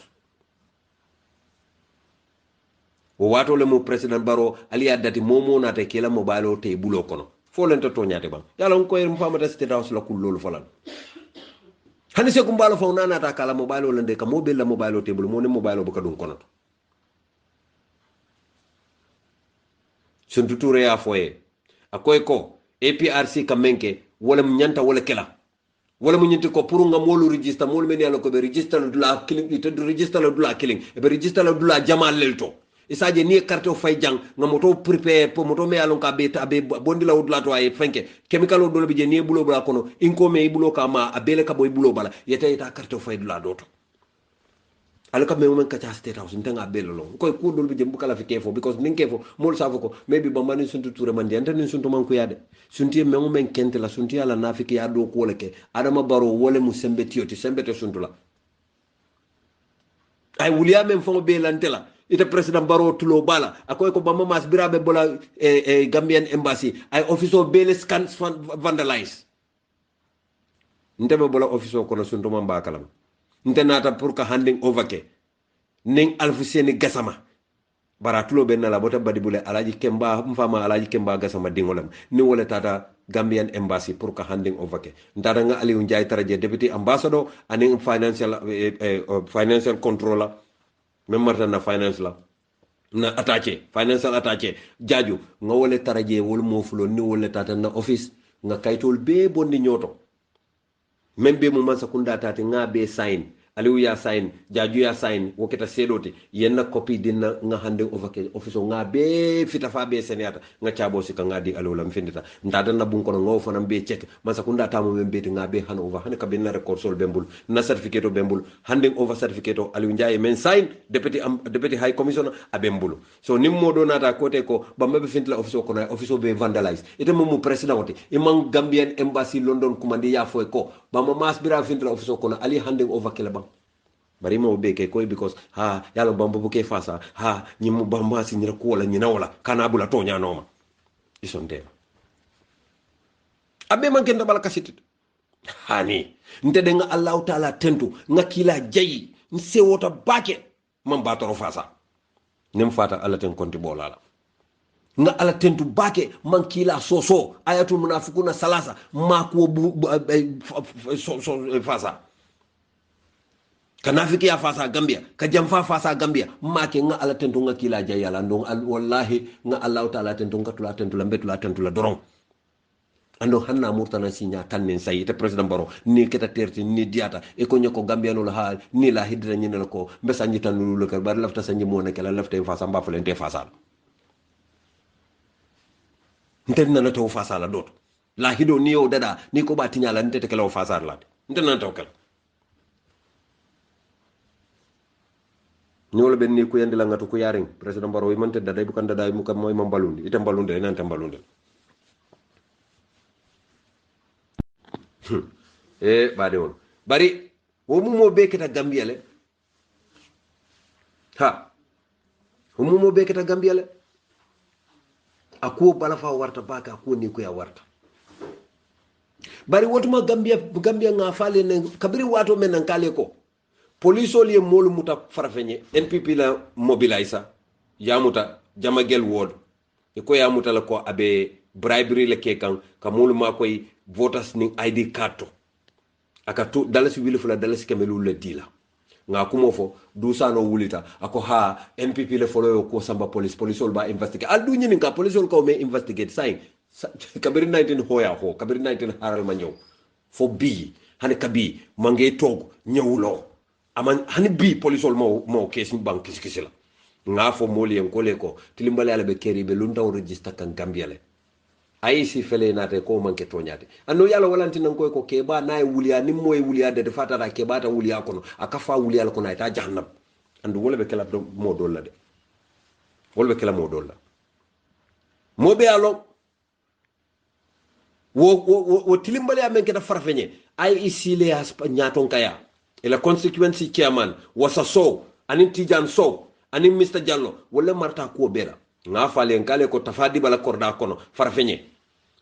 o wato le mo president Barrow aliya dati momo nata kela mobile te bulo kono fo len to nyate bang yalla on ko yer mfamata state house la kulolu falan hani se kumbalo fa nana ta kala mobile le de ka mobile la mobile te bulo mo ne mobile bu ka dun kono sun tuture ya foye akoy ko APRC kamenke wala mu nyanta wala kela wala mu nyinti ko pour nga molu register mol men yalla ko be register dula killing ite register dula killing e be register dula jamal lelto isaje ni carte o fay jang nga moto prepare po moto me alon ka be tabe bondi la wudla to ay fenke chemical o dole bi je ni bulo bla kono inko me bulo ka ma abele ka boy bulo bala yeta ita carte o fay dula doto alaka me men ka ta state house ntanga belo lo koy ko dole bi je bukala fi kefo because nin kefo mol safo ko maybe ba mani suntu toure man de ntani suntu man ko yade sunti me men kente la sunti ala nafiki ya do ko leke Adama Barrow wole mu sembe tioti sembe to suntu la ay wuliya men fo be lantela ite president Barrow tulo bala akoy ko bamba mas birabe bola Gambian embassy ay officer bele scan vandalize ntebe bola officer ko no suntu man bakalam ntenata pour ka handing over ke ning alfuseni gasama bara tulo benna la bota badi bule alaji kemba mfama alaji kemba gasama dingolam ni wala tata Gambian embassy pour ka handing over ke ndada nga Aliou Njie Taraje deputy ambassador aning financial controller même marta na finance la na attaché financial attaché jaju nga wala Taraje wol mo fulo ni wala tata na office nga kaytol be bonni nyoto même be mo man sakunda tati nga be sign aliou ya sign jaju ya sign woketa sedoti yenna copy dinna nga hande office nga be fita fa be senata nga chabo sika nga di aliou lam findita ndada na bun kono ngo fanam be check man sakunda tamu men beti nga be han over han ka benna record sol bembul na certificate bembul handing over certificate aliou ndiaye men sign deputy high commissioner abembulu so nimmo do nata kote ko bambe fintla office ko na office be vandalize ite mo president woti imam gambian embassy london kumandi ya fo ko bama mas bira fintla office ko na ali handing over kala bang bari mo be ke koy because ha yalo bamba buke fasa ha nyimu bamba si nyira ko wala nyina wala kana bula to nya noma isonde abe man kenda bala kasit hani nte nga allah taala tentu nga kila jayi nse wota bake man batoro fasa nem fata allah ten konti bolala nga ala tentu bake man kila soso ayatul munafiquna salasa ma ko fasa kanafiki ya fasa gambia ka jamfa fasa gambia make nga ala tentu nga kila jayala ndon wallahi nga allah taala tentu nga tula tentu la betula tentu la doron ando hanna murtana sinya tannen sayi te president baro ni keta terti ni diata e ko nyako gambiano la ha ni la hidra nyina ko mbesa nyitan lu le bar lafta sanyi mo ne kala lafta fasa mba fa lente fasa ntenna na to fasa la dot la hido ni o dada ni ko ba tinyala ntete kala fasa la ntenna to kala ñolo ben ni ko yandi la ngatu ko yaring president baro man tedda day bu kan dada mu kam moy mam balundi itam balunde nan tam balunde bade won bari wo mu mo beketa gambia le ha wo mu mo beketa gambia le ako bala fa warta baka ko ni ko ya warta bari wotuma gambia nga fale ne kabiri wato men nan kale ko police oli molu muta farafenye npp la mobiliser ya muta jamagel ward e ko ya muta la ko abe bribery le kekan ka molu ma koy voters ni id card to aka to dalasi wili fula dalasi kamelu le dila nga kumo fo du sano wulita ako ha npp le follow ko samba police ol ba investigate al du nyini ka police ol ko me investigate sai kabiri 19 hoya ho kabiri 19 haral ma ñew fo bi hane kabi mangé tog ñewulo aman hani bi police ol mo case bank kisikisila nga fo moli en ko le ko tilimbale ala be keri be lunta register kan gambia le ay si fele nate ko manke toñate anno yalla walanti nan koy ko keba nay wuliya nim moy wuliya de fata da keba ta wuliya kono akafa wuliya ko nay ta jahannam andu wala be kala do mo dol la de wala be kala mo dol la mo be alo wo tilimbale amen ke da farfeñe ay isi le aspa nyaton kaya e la constituency chairman wasa so anin tijan so anin Mr Diallo wala marta ko bera nga fale ngale ko tafadi bala korda kono farfeñe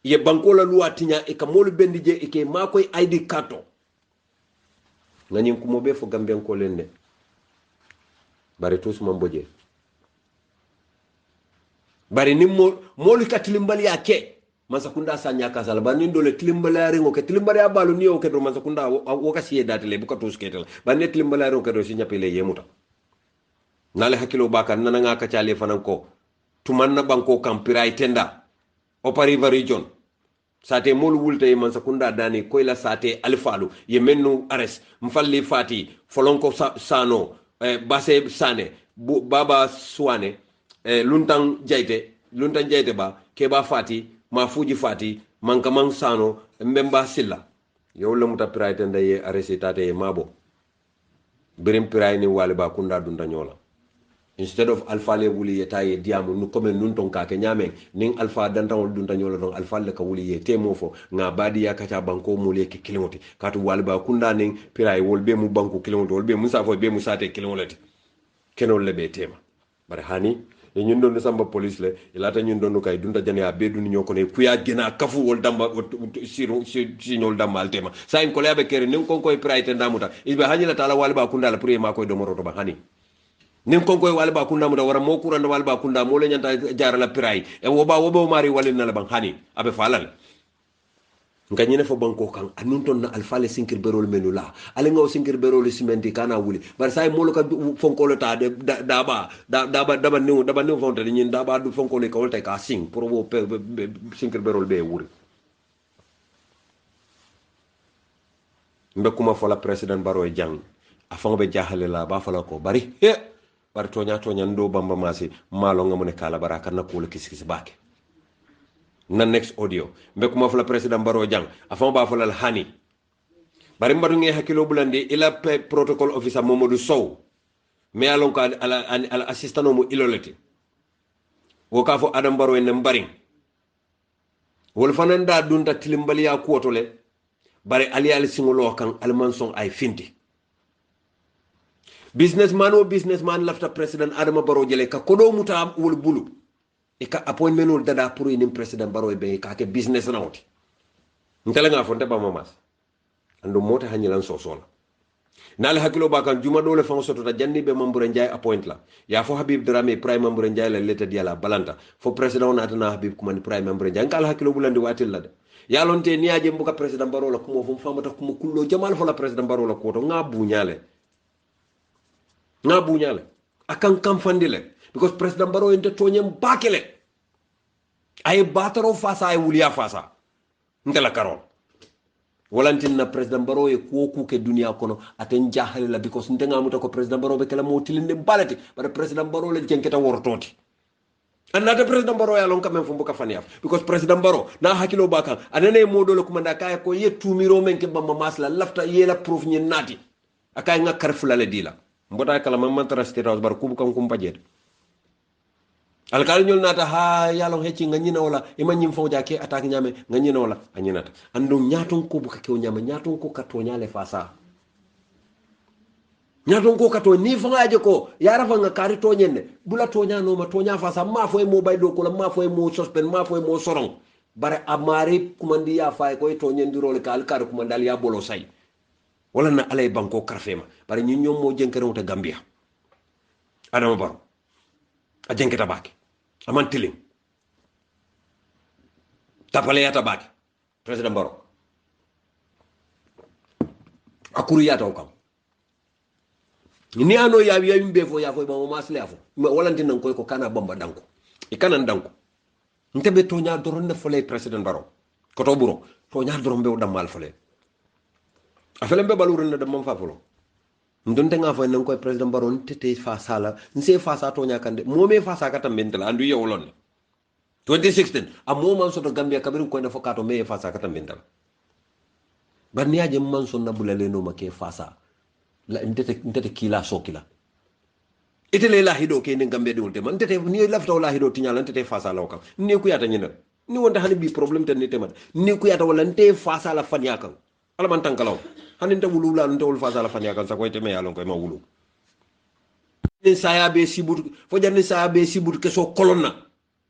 ye banko la loi tinya e ka molu bendi je e ke makoy id kato ngani ko mo be fo gamben ko lenne bari tous mamboje bari ni molu ka tilimbali yake masakunda sanya kasala bani ndole tilimbala ringo ke tilimbala balu ni o ke do masakunda o ka siye datele bu ka tous ketel bani tilimbala ringo ke do si nyapele yemuta nale hakilo baka nana nga ka chale fanan ko tumanna banko kampirai tenda opariva region sate mol wulte man sakunda dani koyla sate alfalu ye mennu ares mfalli fati folonko sano base sane baba suwane luntan jayte ba keba fati ma fuji fati mankaman sano mbemba silla yow lamuta pirai tenda ye ares tate ye mabo birim pirai ni waliba kunda dunda nyola instead of alpha le wuli yeta ye diamu nu comme nun ton ka ke nyame ning alpha dantawol dun tanyola don alpha le ka wuli ye temo fo nga badi ya kacha banko mo le ke kilomoti katu walba kunda ning piray wol be mu banko kilomoti wol be musa fo be musate kilomoti kenol le be tema bare hani e ñun don samba police le ilata ñun don kay dunta jane a be dun ñoko ne kuya gena kafu wol damba siro signol damba altema sa en ko le be kere ning kon koy piray te ndamuta ibe hanila tala walba kunda la pour ma koy do moroto ba hani nin konkoy walba kunda muda wara mo kuranda walba kunda mo le nyanta jarala piray e woba mari walin na la ban hani abe falal ngani ne fo banko kan anun ton na alfale sinkir berol menula ale ngaw sinkir berol simenti kana wuli bar say mo lo ka fonko lo ta de daba ni fonta ni daba du fonko le ka wolta ka sing pour wo sinkir berol be wuri mbekuma fola president baro e jang afan be jahale la ba fala ko bari he bari tonya ndo bamba masi malo ngamune kala baraka na ko kiskis bake na next audio mbe kuma fala president baro jang afan ba fala hani bari mbadu nge hakilo bulande ila protocol officer Mamadou Sow me alon ko ala assistant mo ilolete wo ka fo adam baro en mbari wol fananda dunta tilimbali ya kuotole bari ali al singolo kan almanson ay finti businessman lafta president adama baro jele ka kodo muta wol bulu e ka appointment wol dada pour ni president baro be ka ke business nawti ntela nga fonte ba mamas andu mota hanyilan sosola nal hakilo bakan juma dole fa soto ta janni be mambure njay appoint la ya fo habib drame prime mambure njay la leta diala balanta fo president natana habib kumani prime mambure njay kala hakilo bulandi watil la de ya lonte niaje mbuka president baro la kumo fo famata kumo kullo jamal fo la president baro la ko to nga buñale akan kam fandile because president baro ente tonyem bakele ay bataro fasa ay wuliya fasa ndela karol walantin na president baro e ko ke dunia kono aten jahale la because ndenga muta ko president baro be kala mo tilinde balati bara president baro le jenketa wortoti anata president baro ya lon kamen fumbuka faniaf because president baro na hakilo baka anene modolo kumanda kay ko yettu miro men ke bamba masla lafta yela proof nyi nati akay nga karfula le dila mbota kala man tara state house bar kubu kan kumpa jet alkal ñol nata ha yalo hecci nganyina wala ima nyim fo jake attaque nyame nganyina wala anyinata andu nyaton ko buka kew nyama nyaton ko kato nyale fasa nyaton ko kato ni fa ngaje ko yara fa nga kari to nyenne bula to nyano ma to nya fasa ma fo e mo baydo ko la ma fo e mo suspend ma fo e mo sorong bare amari kumandi ya fa ko to nyendiro le kal kar kumandal ya bolo say wala na alay banko karfema bare ñi ñom mo jenkere wuta Gambia adama baro a jenketa baki aman tiling tapale yata baki president baro akuru yata o kam ni ano ya yimbe fo ya fo ba mo masle afo wala tin ko kana bomba danko e kana danko ntebe to nya doron ne fole president baro ko to buro to nya doron be damal fole afele mbe baluru na dem fa folo ndonte nga fa nan koy president baron tete fa sala nse fa sa to nyakande momé fa sa kata mentala andu yewlon 2016 a moment so to Gambia kabiru ko na fokato me fa sa kata mentala barniaje man so na bulale no make fa sa la ndete kila sokila itele la hido ke ne Gambia de wolte man tete ni lafta wala hido tinyala tete fa sa lawka ni ku yata nyina ni wonta hani bi problem tan ni temat ni ku yata wala nte fa sa la fanya kan ala man tankalaw hanin ta wulu la nte wul fasa la fanya kan sa koy teme yalon koy ma wulu ni saya be sibut fo jarni saya be sibut ke so kolonna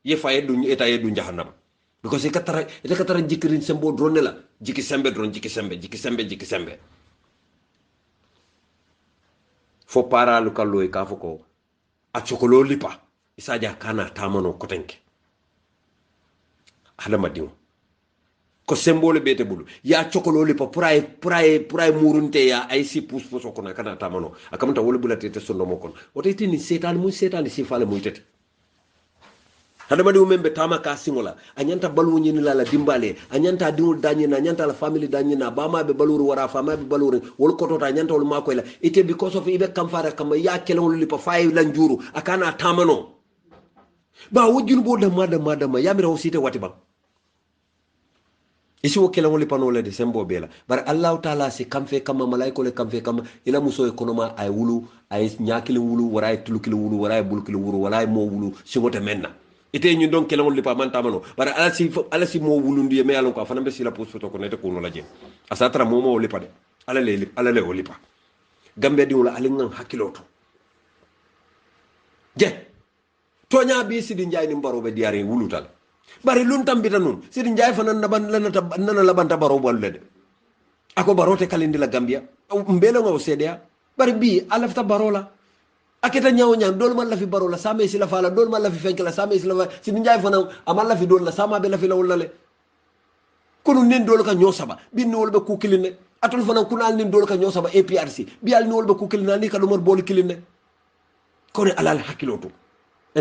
ye faye du eta ye du jahannam because e katara jikirin sembo drone la jiki sembe fo para lu kallo e ka fo ko a chokolo lipa isaja kana tamano kotenke halama diwo ko symbole bete bulu ya chokolole pa puray murunte ya ay si pus puso ko na kana tamano akamta wala bulate te sonno mokon wote tini setan si fala muy tete hada madi membe tama ka singola anyanta balu nyini la dimbale anyanta dinul danyina anyanta la family danyina bama be baluru wara fama be baluru wol ko tota anyanta wol makoy la ite because of ibe kamfara kama ya kelon lipa fay lan juru akana tamano ba wujun bo dama yamira osite watiba isi wo kela woli panole de sembo bela bar Allah taala si kamfe kama malaiko le kamfe kama ila muso e konoma ay wulu ay nyakili wulu wara ay tulukili wulu wara ay bulukili wulu wara ay mo wulu si wote menna ite ñu don kela woli pa man tamano bar ala si mo wulu ndiye me yalon ko fana be sila posto ko nete ko no laje asatra mo woli pa de ala le woli pa gambe di wala alin nan hakiloto je tonya bi sidi njaay ni mbaro be diare wulutal bari lun tambita nun sidi njaay fa nana labanta baro bolle de ako barote kalindi la Gambia mbelo ngaw sedea bari bi alafta barola aketa nyaaw nyang dol man la fi barola samé si la fala dol man la fi fenk la samé si la sidi njaay fa amal la fi dol la sama be la fi la wala le kunu nin dol ka nyosaba bi ni wol be ku kiline atul fa kunal nin dol ka nyosaba APRC bi al ni wol be ku kilina ni ka lumar bol kiline kono alal hakiloto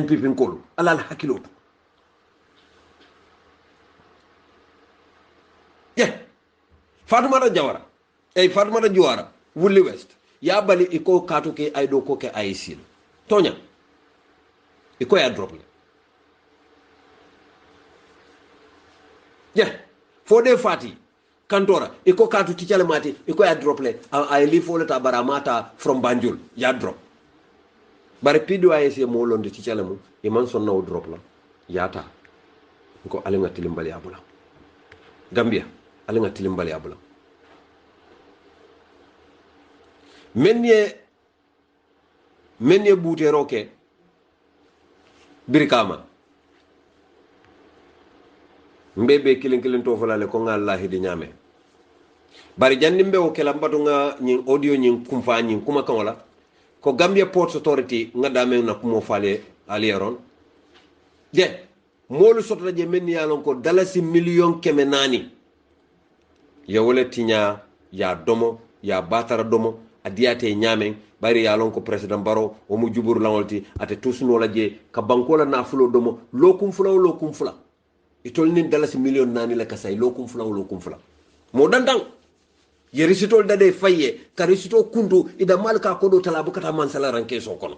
NPP ngolo alal hakiloto Fatoumata Jawara Fatoumata Jawara Wuli West ya bali iko katu ke ay do ko ke ay sil tonya iko ya drop le fode fati kantora iko katu ticale mati iko ya drop le ay li fo le ta baramata from Banjul ya drop bare pido ay se mo londe ticale mu e man son no drop la yata ko alinga tilimbali abula Gambia alinga tilimbali abula menye buute roke birikama mbebe kilin to fulale ko ngallahi di nyame bari jandimbe o kala mbatu nga nyin audio nyin kumfa nyin kuma kan wala ko Gambia Ports Authority ngada men na kumo fale alieron de molu sotla je men yalon ko dalasi million keme nani ya wala tinya ya domo ya batara domo adiyate nyamen bari yalon ko president Barrow o mu jubur langolti ate tusno la je ka bankola na fulo domo lokum fula itol nin dalasi million nani la kasay lokum fula mo dandang ye risitol dade faye ka risito kundu ida malka ko do tala bukata man sala ranke so kono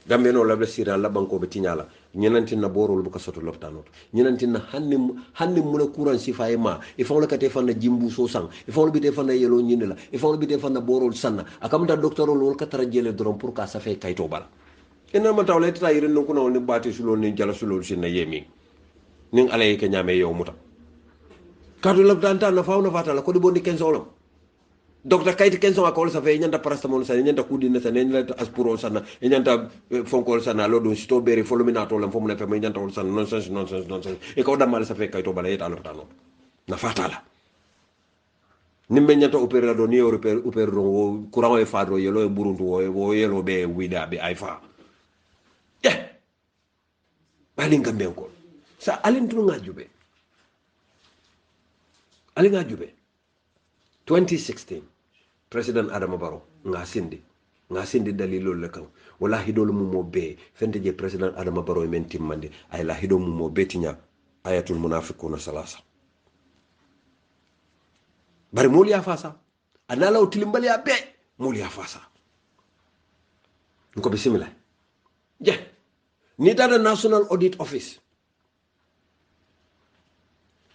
gambe no labla sira la banko be tinyala ñenantin na borol bu ka soto loptano ñenantin na hanni mu la courant sifaye ma e fawla kate fanna jimbu so sang e fawla bi te fanna yelo ñindila e fawla bi te fanna borol sanna akamta docteur lol ka tara jele dorom pour ka sa fe kayto bala ena ma tawle ta yiren no kuno ni bati sulo ni jala sulo sinna yemi ning alay ke ñame yow muta kadu loptanta na fawna fatala ko di bondi ken solam docteur kayti ken son akol sa fe nyanta paracetamol sa nyanta kudina sa nyanta aspirol sa nyanta fonkol sa na lo do sto beri foluminato lam fomu na fe nyanta ol sa nonsense e ko damal sa fe kayto bala yeta loptano na fatala nimbe nyanta opérer do ni opérer do courant e fadro yelo e buruntu wo yelo be wida be aifa bali ngambe ko sa alin tu ngajube 2016 President Adama Barrow nga sindi dalilol le kan wala hidol mu mo be fente je President Adama Barrow men timmande ay la hidol mu mo betinya ayatul munafiquna salasa bari moli ya fasa anala o tilimbali ya be moli ya fasa nko bismillah ni dada National Audit Office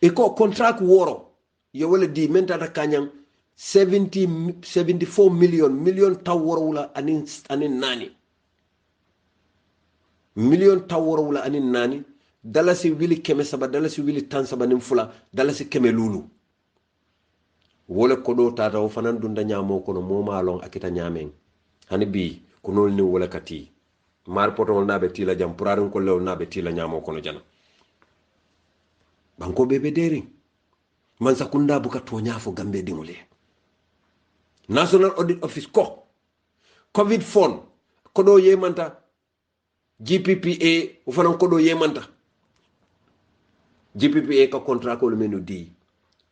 iko contract woro ye wala di menta da kanyang 74 million taw wala anin nani million taw wala anin nani dalasi wili keme saba dalasi wili tan saba nim fula dalasi keme lulu wala kodo tata o fanan dunda nyamo kono moma long akita nyamen hani bi kunol ni wala kati mar potol nabe tila jam purarin ko lew nabe tila nyamo kono jana banko bebe deri man sakunda buka to nyafo gambe dingule National Audit Office ko COVID fund kodo yemanta GPPA ufanan kodo yemanta GPPA ka contract ko menu di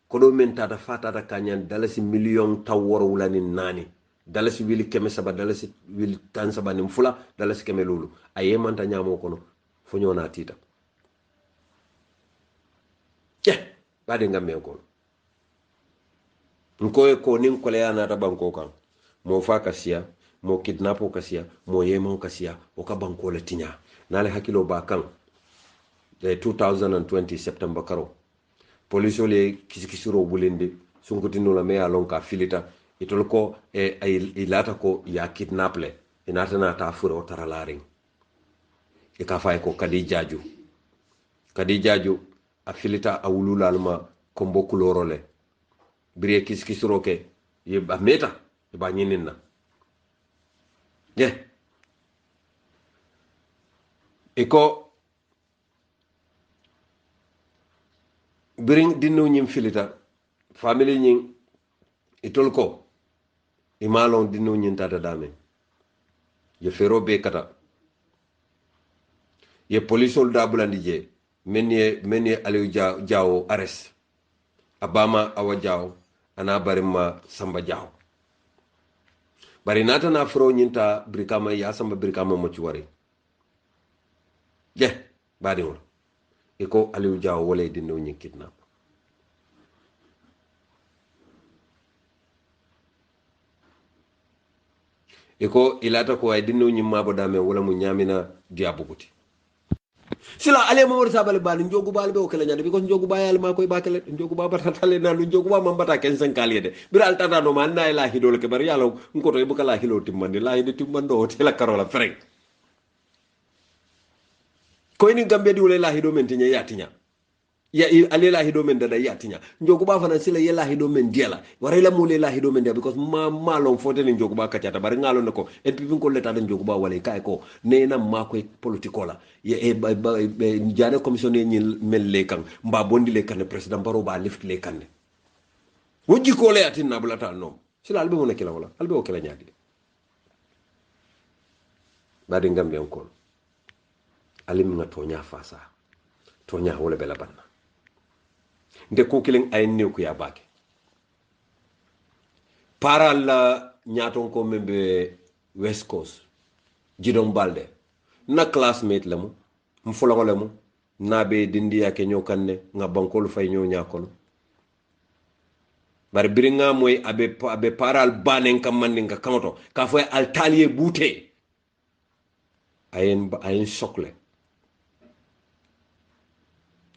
kodo menta da fata da kanyan dalasi million taworo wulani nani dalasi wili keme saba dalasi wili tan saba nim fula dalasi keme lulu ayemanta nyamo kono fo nyona tita bade ngamme ko nkoy ko nin ko le yana ta banko kan mo fa kasiya mo kidnapo kasiya mo yemo kasiya o ka banko le tinya nale hakilo ba kan 2020 September karo police le kisikisiro bulinde sunkutino la meya lon ka filita itol ko ay ilata ko ya kidnaple inata na ta furo taralaring e ka fay ko kadijaju a filita a wululalma kombo kulorole bire kiskisiro ke ye ba meta e ba nyininna eko biring dinno nyim filita family nyin itol ko imalon dinno nyin tata dame ye fero be kata ye polisol dabulandi je menye Aliou Diawo ares abama awa Diawo ana barima Samba Diawo bari nata na fro nyinta brikama ya Samba brikama mo ci wari badi wol eko Aliou Diawo wala dinno nyin kidnap iko ilata ko ay dinno nyimma bo dame wala mu nyamina diabukuti sila ale mo wor sabale bal njogu bal be o kala nyande because njogu bayal ma koy bakale njogu ba batale na lu njogu ba mambata ken sen kalide biral tata no man na la hidol ke bar yalo ngoto bu kala hilo timmande la hide timmando te la karola freng koy ni gambe di wala la hido men tinya yatinya ya ale la hido men dada yatinya njogu ba fana sila ye la hido men diala wara la mo le la hido men dia because ma lon fote ni njogu ba katiata bar ngalo nako et puis ko leta njogu ba wala kay ko neena ma koy politikola ye e jane commissioner ni mel le kan mba bondi le kan president baro ba lift le kan wujji ko le atin bulata no sila albe wona kila wala albe o kila nyaadi badi ngambe on ko alim nga tonya fasa tonya wala bela banna nde ko kilen ay new ko ya bake paral nyaton ko membe west coast jidom balde na classmate lamu mfolo lamu nabe dindi yake nyokanne nga bankol fay nyo nyakol bar biringa moy abe paral banen kam mandi nga kamoto ka fay al talier bouté ayen sokle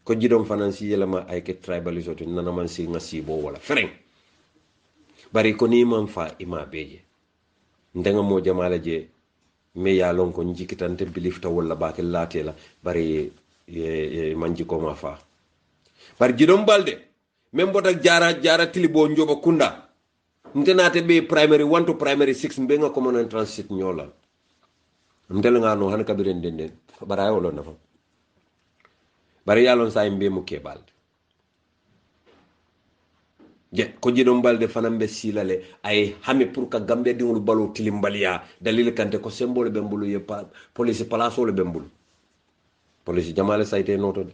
ko jidom fanansi yelama ay ke tribalisoto nana man si ngasi bo wala fereng bari ko ni man fa ima beje ndenga mo jamala je me ya lon ko njikitante bilifta wala baake latela bari manji ko ma fa bari jidom balde même botak jara tilibo njoba kunda ntenate be primary 1 to primary 6 mbenga common transit nyola ndel nga no han kabiren denden bara ay wala nafa bari yalon sa mbe mu kebal je ko jidom balde fanambe silale ay hame pour ka gambe dingul balo tilimbalia dalil kante ko symbole be mbulu ye police palaso le be mbulu police jamale sayte noto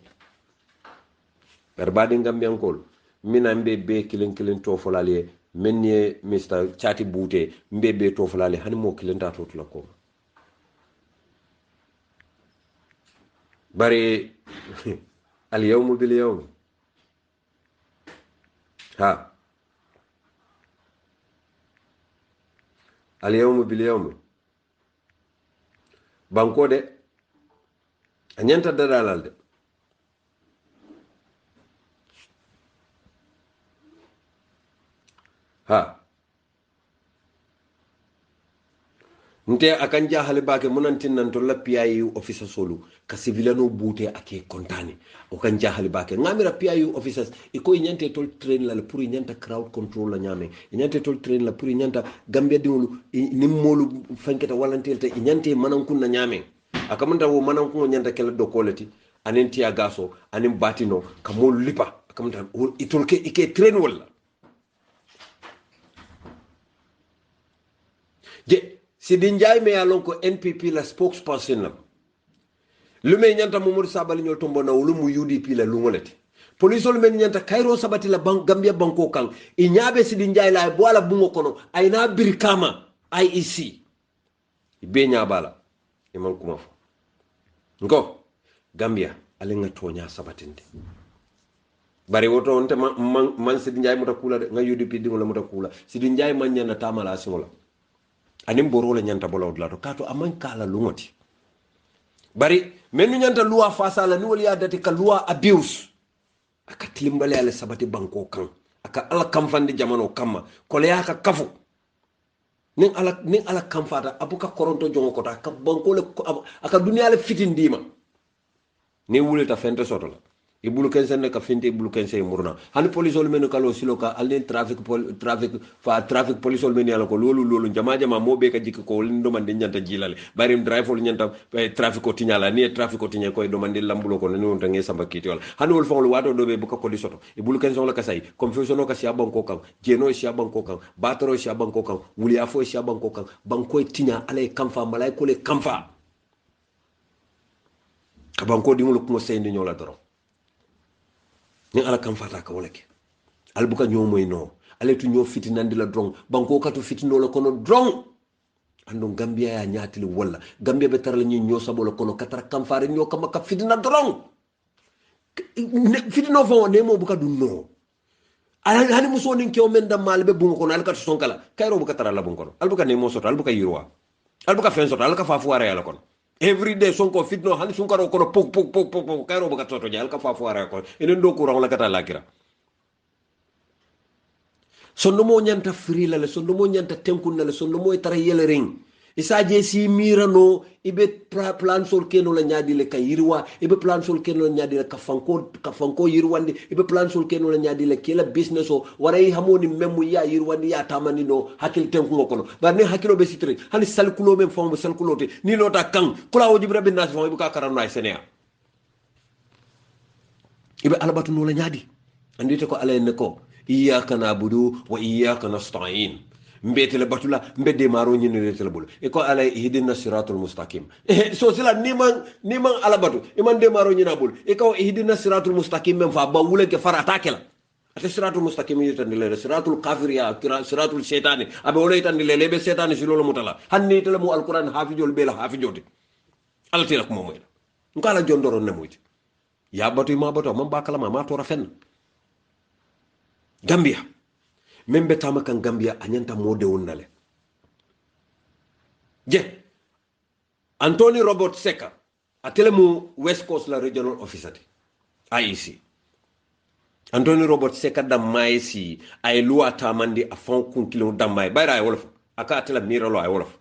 ber badi gambe ankol mina mbe be kilen to folale menye mr chati bouté mbe be to folale hani mo kilen ta to la ko bari اليوم باليوم ها اليوم باليوم بانكو دي انينتا دالال دي ها nte akan jahale bake munantin nan to PIU officer solu ka civilano bute ake kontani o kan jahale bake ngamira PIU officers iko nyante tol train la pour nyanta crowd control la nyame nyante tol train la pour nyanta gambia diwlu nimmolu fanketa walantel te nyante manankun na nyame akamanta wo manankun nyanta kala do kolati anen tiya gaso anen batino kamol lipa akamanta itolke ike train wala je Sidi Ndiaye me alon ko NPP la spokesperson lam lume nyanta Mamadou Sabali ñol tombo na wulu mu UDP la lungolete police ol men nyanta Cairo sabati la Gambia banko kan i nyaabe Sidi Ndiaye la bo ala bungo kono ay na birkama IEC be nyaabala e man kuma fo ngo Gambia ale nga tonya sabatinde bari woto onte man Sidi Ndiaye muta kula nga UDP dingola muta kula Sidi Ndiaye man nyana tamala singola anim borola nyanta bolo dlato kato aman kala lungoti bari menu nyanta loi fasa la ni wali adati ka loi abuse aka tilimbale ala sabati banko kan aka ala kamfande jamano kama kole aka kafu nin ala kamfata abuka koronto jongo kota aka banko le aka dunia le fitindima ni wule ta fente soto la ibulu kense ne ka finte ibulu kense murna hani police ol men kalo silo ka allen traffic police ol men yala ko lolu jama mo be ka jikko ko lindo man de nyanta jilale barim drive ol nyanta traffic ko tinyala ni traffic ko tinya ko do man de lambulo ko ni on tangi samba kiti wala hani wol fongol wato do be bu ka ko di soto ibulu kense ol ka say confusion ka sia banko kan jeno sia banko kan batoro sia banko kan wuli afo sia banko kan banko tinya ale kamfa malay ko le kamfa ka banko di ngol ko seyndi nyola doro ni ala kam fata ka wolake albuka nyomoy no aletu nyo fitinandi la drong banko katu fitino la kono drong ando Gambia ya nyaati li wala Gambia be tarala nyi nyo sabolo kono katara kam faare nyo kama ka fitina drong fitino fo ne mo buka du no hani muso nin kew men da mal be bungo kono alka sonkala kayro buka tara la bungo kono albuka ne mo soto albuka yirwa albuka fen soto alka fa fuare ala kono every day sonko fitno hani sunkaro kono pok kayro buka soto ja alka fa fuare kono enen do courant la kata lakira sonno mo nyanta free la sonno mo nyanta tenkun la sonno mo tara yele ring isaje si mirano ibe plan sol keno la nyaadi le kayirwa ibe plan sol keno la nyaadi le kafanko yirwandi ibe plan sol keno la nyaadi le kila business o waray hamoni memu ya yirwandi ya tamani no hakil tenku ngokono bar ne hakilo be sitri hani salkulo mem fam salkulote ni lota kan kula o jibra bin nas fam ibe ka karanno ay senia ibe alabatu no la nyaadi andite ko alay ne ko iyyaka na'budu wa iyyaka nasta'in mbetele batula mbedde maro nyini tele bulu e ko alay ihdina siratul mustaqim so sila niman alabatu iman de maro nyina bulu e ko ihdina siratul mustaqim mem fa ba wule ke fara atakela ate siratul mustaqim yitande le siratul kafir ya siratul shaytani abe wole yitande le lebe shaytani si lolo mutala hanni tele mu alquran hafijol bela hafijoti alati lak momoy ngala jondoro ne muyti ya batu ma batu man bakala ma to rafen Gambia membe tama kan Gambia anyanta mode wonnale je Anthony Robert Seka atelemu West Coast la regional officer IEC Anthony Robert Seka da maisi ay loi tamandi a fon kun kilo da may bayra ay wolof aka atela miralo ay wolof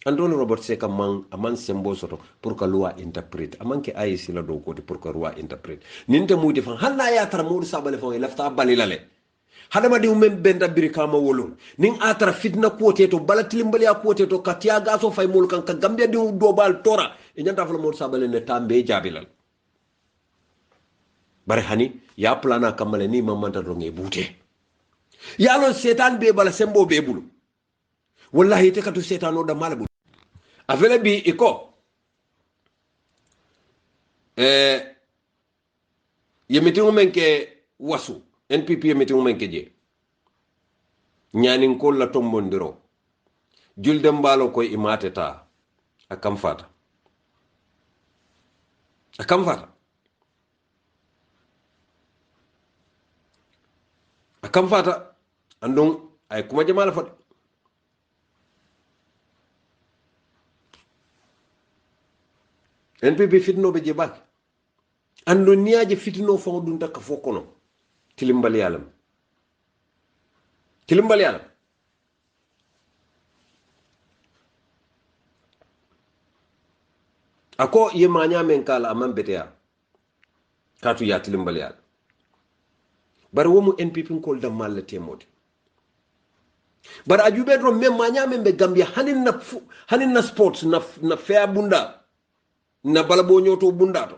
Anthony Robert Seka man sembo soto pour que loi interprète amanke IEC la do ko pour que loi interprète ninte muti fan hanna ya tar mudu sabale fon lafta balilale hadama di men benda birikama wolon nin atara fitna kote to bala tilimbali ya kote to katia gaso fay mul kan ka Gambia di do bal tora e nyanta fala mod sabale ne tambe jabilal bare hani ya plana kamale ni mamanta do nge bute ya lon setan be bala sembo be bulu wallahi te katu setano da malabu avele bi iko yemiti menke wasu NPP yemiti menke je nyanin ko la tombondiro julde mbalo koy imateta akam fata andon ay kuma jamala fat NPP fitno be je bak ando niaje fitno fo dun tak fo kono tilimbal yalam ako yemanya men kala amam betea katu ya tilimbal yal bar womu NPP kol da malle temode bar ajube do mem manya men be Gambia hanin na sports na fair bunda na balabo nyoto bunda to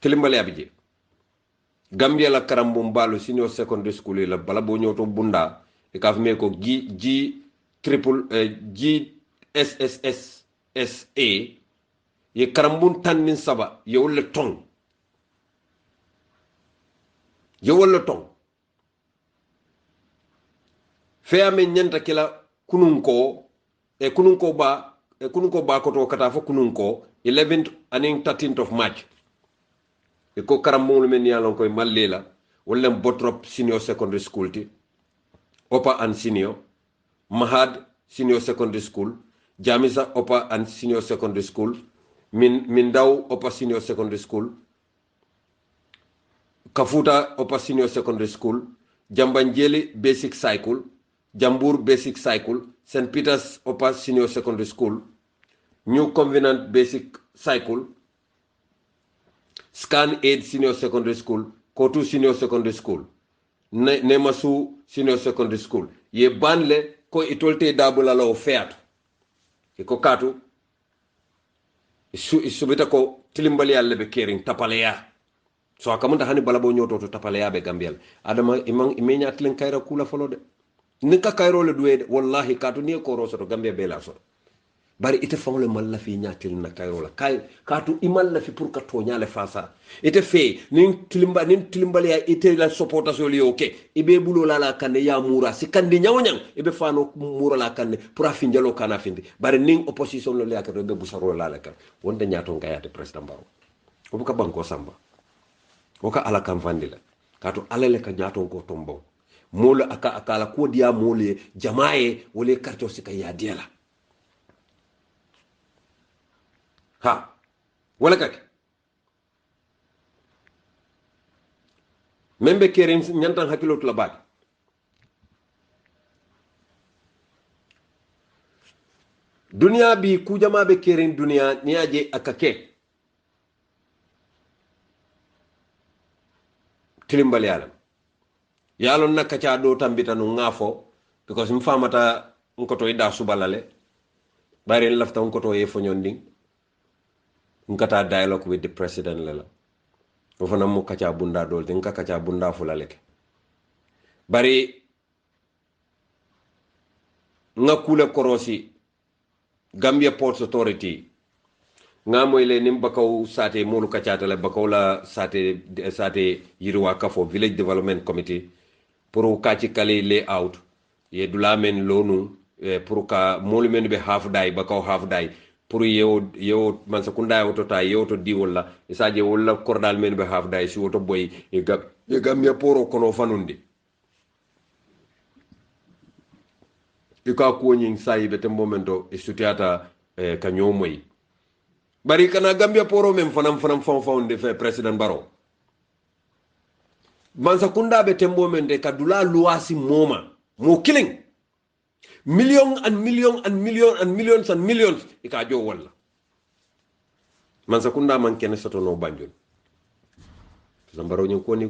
tilimbal yabije Gambia la karambum balu senior secondary school la balabo nyoto bunda e kaf me ko GSSSA ye karambun tannin saba ye wolle tong fea men nyanta kila kununko ba koto kata fo kununko 11th and 13th of March e ko karambul men yalon koy mallela wala botrop senior secondary school ti upper and senior Mahad senior secondary school Jamisa upper and senior secondary school Mindaw upper senior secondary school Kafuta upper senior secondary school Jambanjeli basic cycle Jambur basic cycle St. Peter's upper senior secondary school New Covenant basic cycle Scan Aid senior secondary school Kotu senior secondary school Nemasu senior secondary school ye banle ko itolte dabula la ofeat e ko katu isubita ko tilimbali yalle be kering tapaleya so akamunda hani balabo nyoto to tapaleya be Gambia adama imenya tlen kayra kula folode nika kayro le duwe wallahi katu ni ko roso to Gambia be la so bari ite fawle malla fi nyatil na kayro la katu imalla fi pour ka to nyale fasa ite fe nin tilimbali ya ite la supportation li okay ibe bulo la kanne ya mura si kandi nyawnyang ibe fano mura la kanne pour afi njalo kana findi bari nin opposition lo le akado be busaro la kan wonde nyato ngayate president Barrow obuka banko samba oka ala kan vandila kato alale ka nyaton ko tombo molo akala ko dia mole jamaaye wole karto sika ya diala ha wala kake membe keren nyantan hakilo tula baake duniya bi kujama be keren duniya ni aje akake tilimbali alam yalon na kacha do tambita no ngafo because mfamata nkoto ida subalale bari lafta nkoto ye fonyondi nkata dialogue with the president lela ofana mo kacha bunda dolde nka kacha bunda fulaleke bari ngakule korosi Gambia Ports Authority nga moyle nim bakaw sate molu kacata la bakaw la sate yirwa kafo village development committee pour kaci kale layout ye dula men lonu pour ka molu men be half day bakaw half day pour yew man sakunda auto ta yew to di wala isaje wala kordal men be half day si auto boy e Gambia poro kono fanundi ika ko nyin sayi bete momento e sutiata ka nyomoy bari kana Gambia poro men fanam fonde fe president Barrow mansa kunda be tembo men de kadula luasi moma mo killing millions and millions ika jo wala mansa kunda man ken soto no banjul Barrow nyin ko ni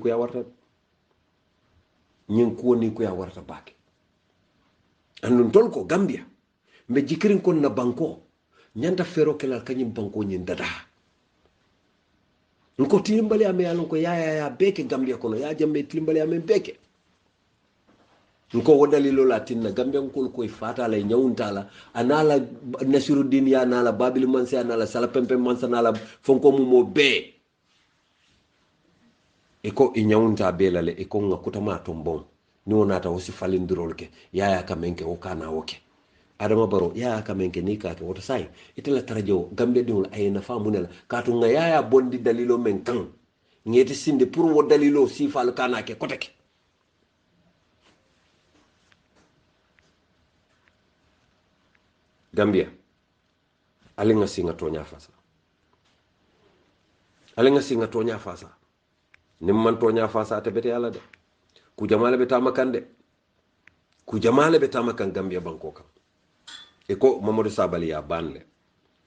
ko ya warta baake andun tolko Gambia mbe jikirin kon na banko nyanta fero kelal kanyim banko nyin dada nko tilimbali ame yalon ko ya beke Gambia kono ya jambe tilimbali ame beke nko wodalilo latinna Gambia ko koy fata lay nyawuntala anala Nasiruddin ya nala Babil Mansi anala Sala Pempe Mansa nala fonko mo be eko nyawunta belale eko ngakutama tombon ni wonata wosi falindirol ke yaya kamenke o kana woke Adama Barrow yaya kamenke ni kake woto sai itela tarajo Gambia dingol ayna famunela katu nga yaya bondi dalilo men kan ngeti sinde pour wo dalilo sifal kana ke koteke Gambia alinga singa tonya fasa nimman tonya fasa tebete yalla de ku jamale be tamakan Gambia banko kan e ko Mamadou Sabali ya banle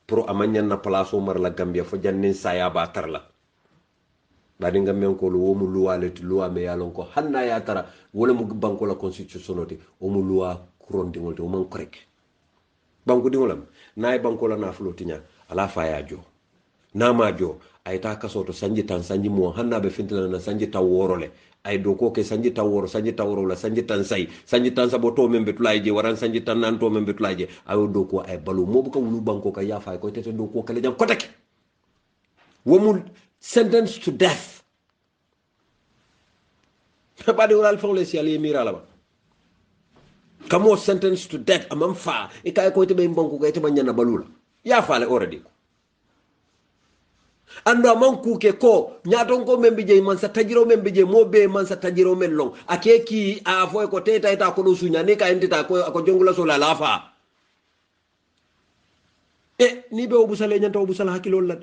pour amanyan na place o mar la Gambia fo jannin saya ba tarla badi Gambia ko lo mu luwale ti luwa me yalon ko hanna ya tara wala mu banko la constitution oti o mu luwa kuron dingol to man korek banko dingolam nay banko la na fulo tinya ala faya jo na ma jo ay ta kasoto sanji tan sanji mo hanna be fintala na sanji ta worole ay do ko ke sanji taworo la sanji tan say sanji tan sabo to membe tulaje waran sanji tan nan to membe tulaje ayo do ko ay balu mo bu ko wulu banko ka yafa ko tete do ko kala jam kotake womul sentence to death badi wal fawle si ali mira la ba kamo sentence to death amam fa e kay ko tebe banko ko tebe nyana balula yafa le already ando man kuke ko nyaton ko membe je man sa tajiro membe je mo be man sa tajiro men long akeki a foy ko teta ita ko do sunya ne ka entita ko jongula so la lafa ni be obusale nyanta obusala hakilol la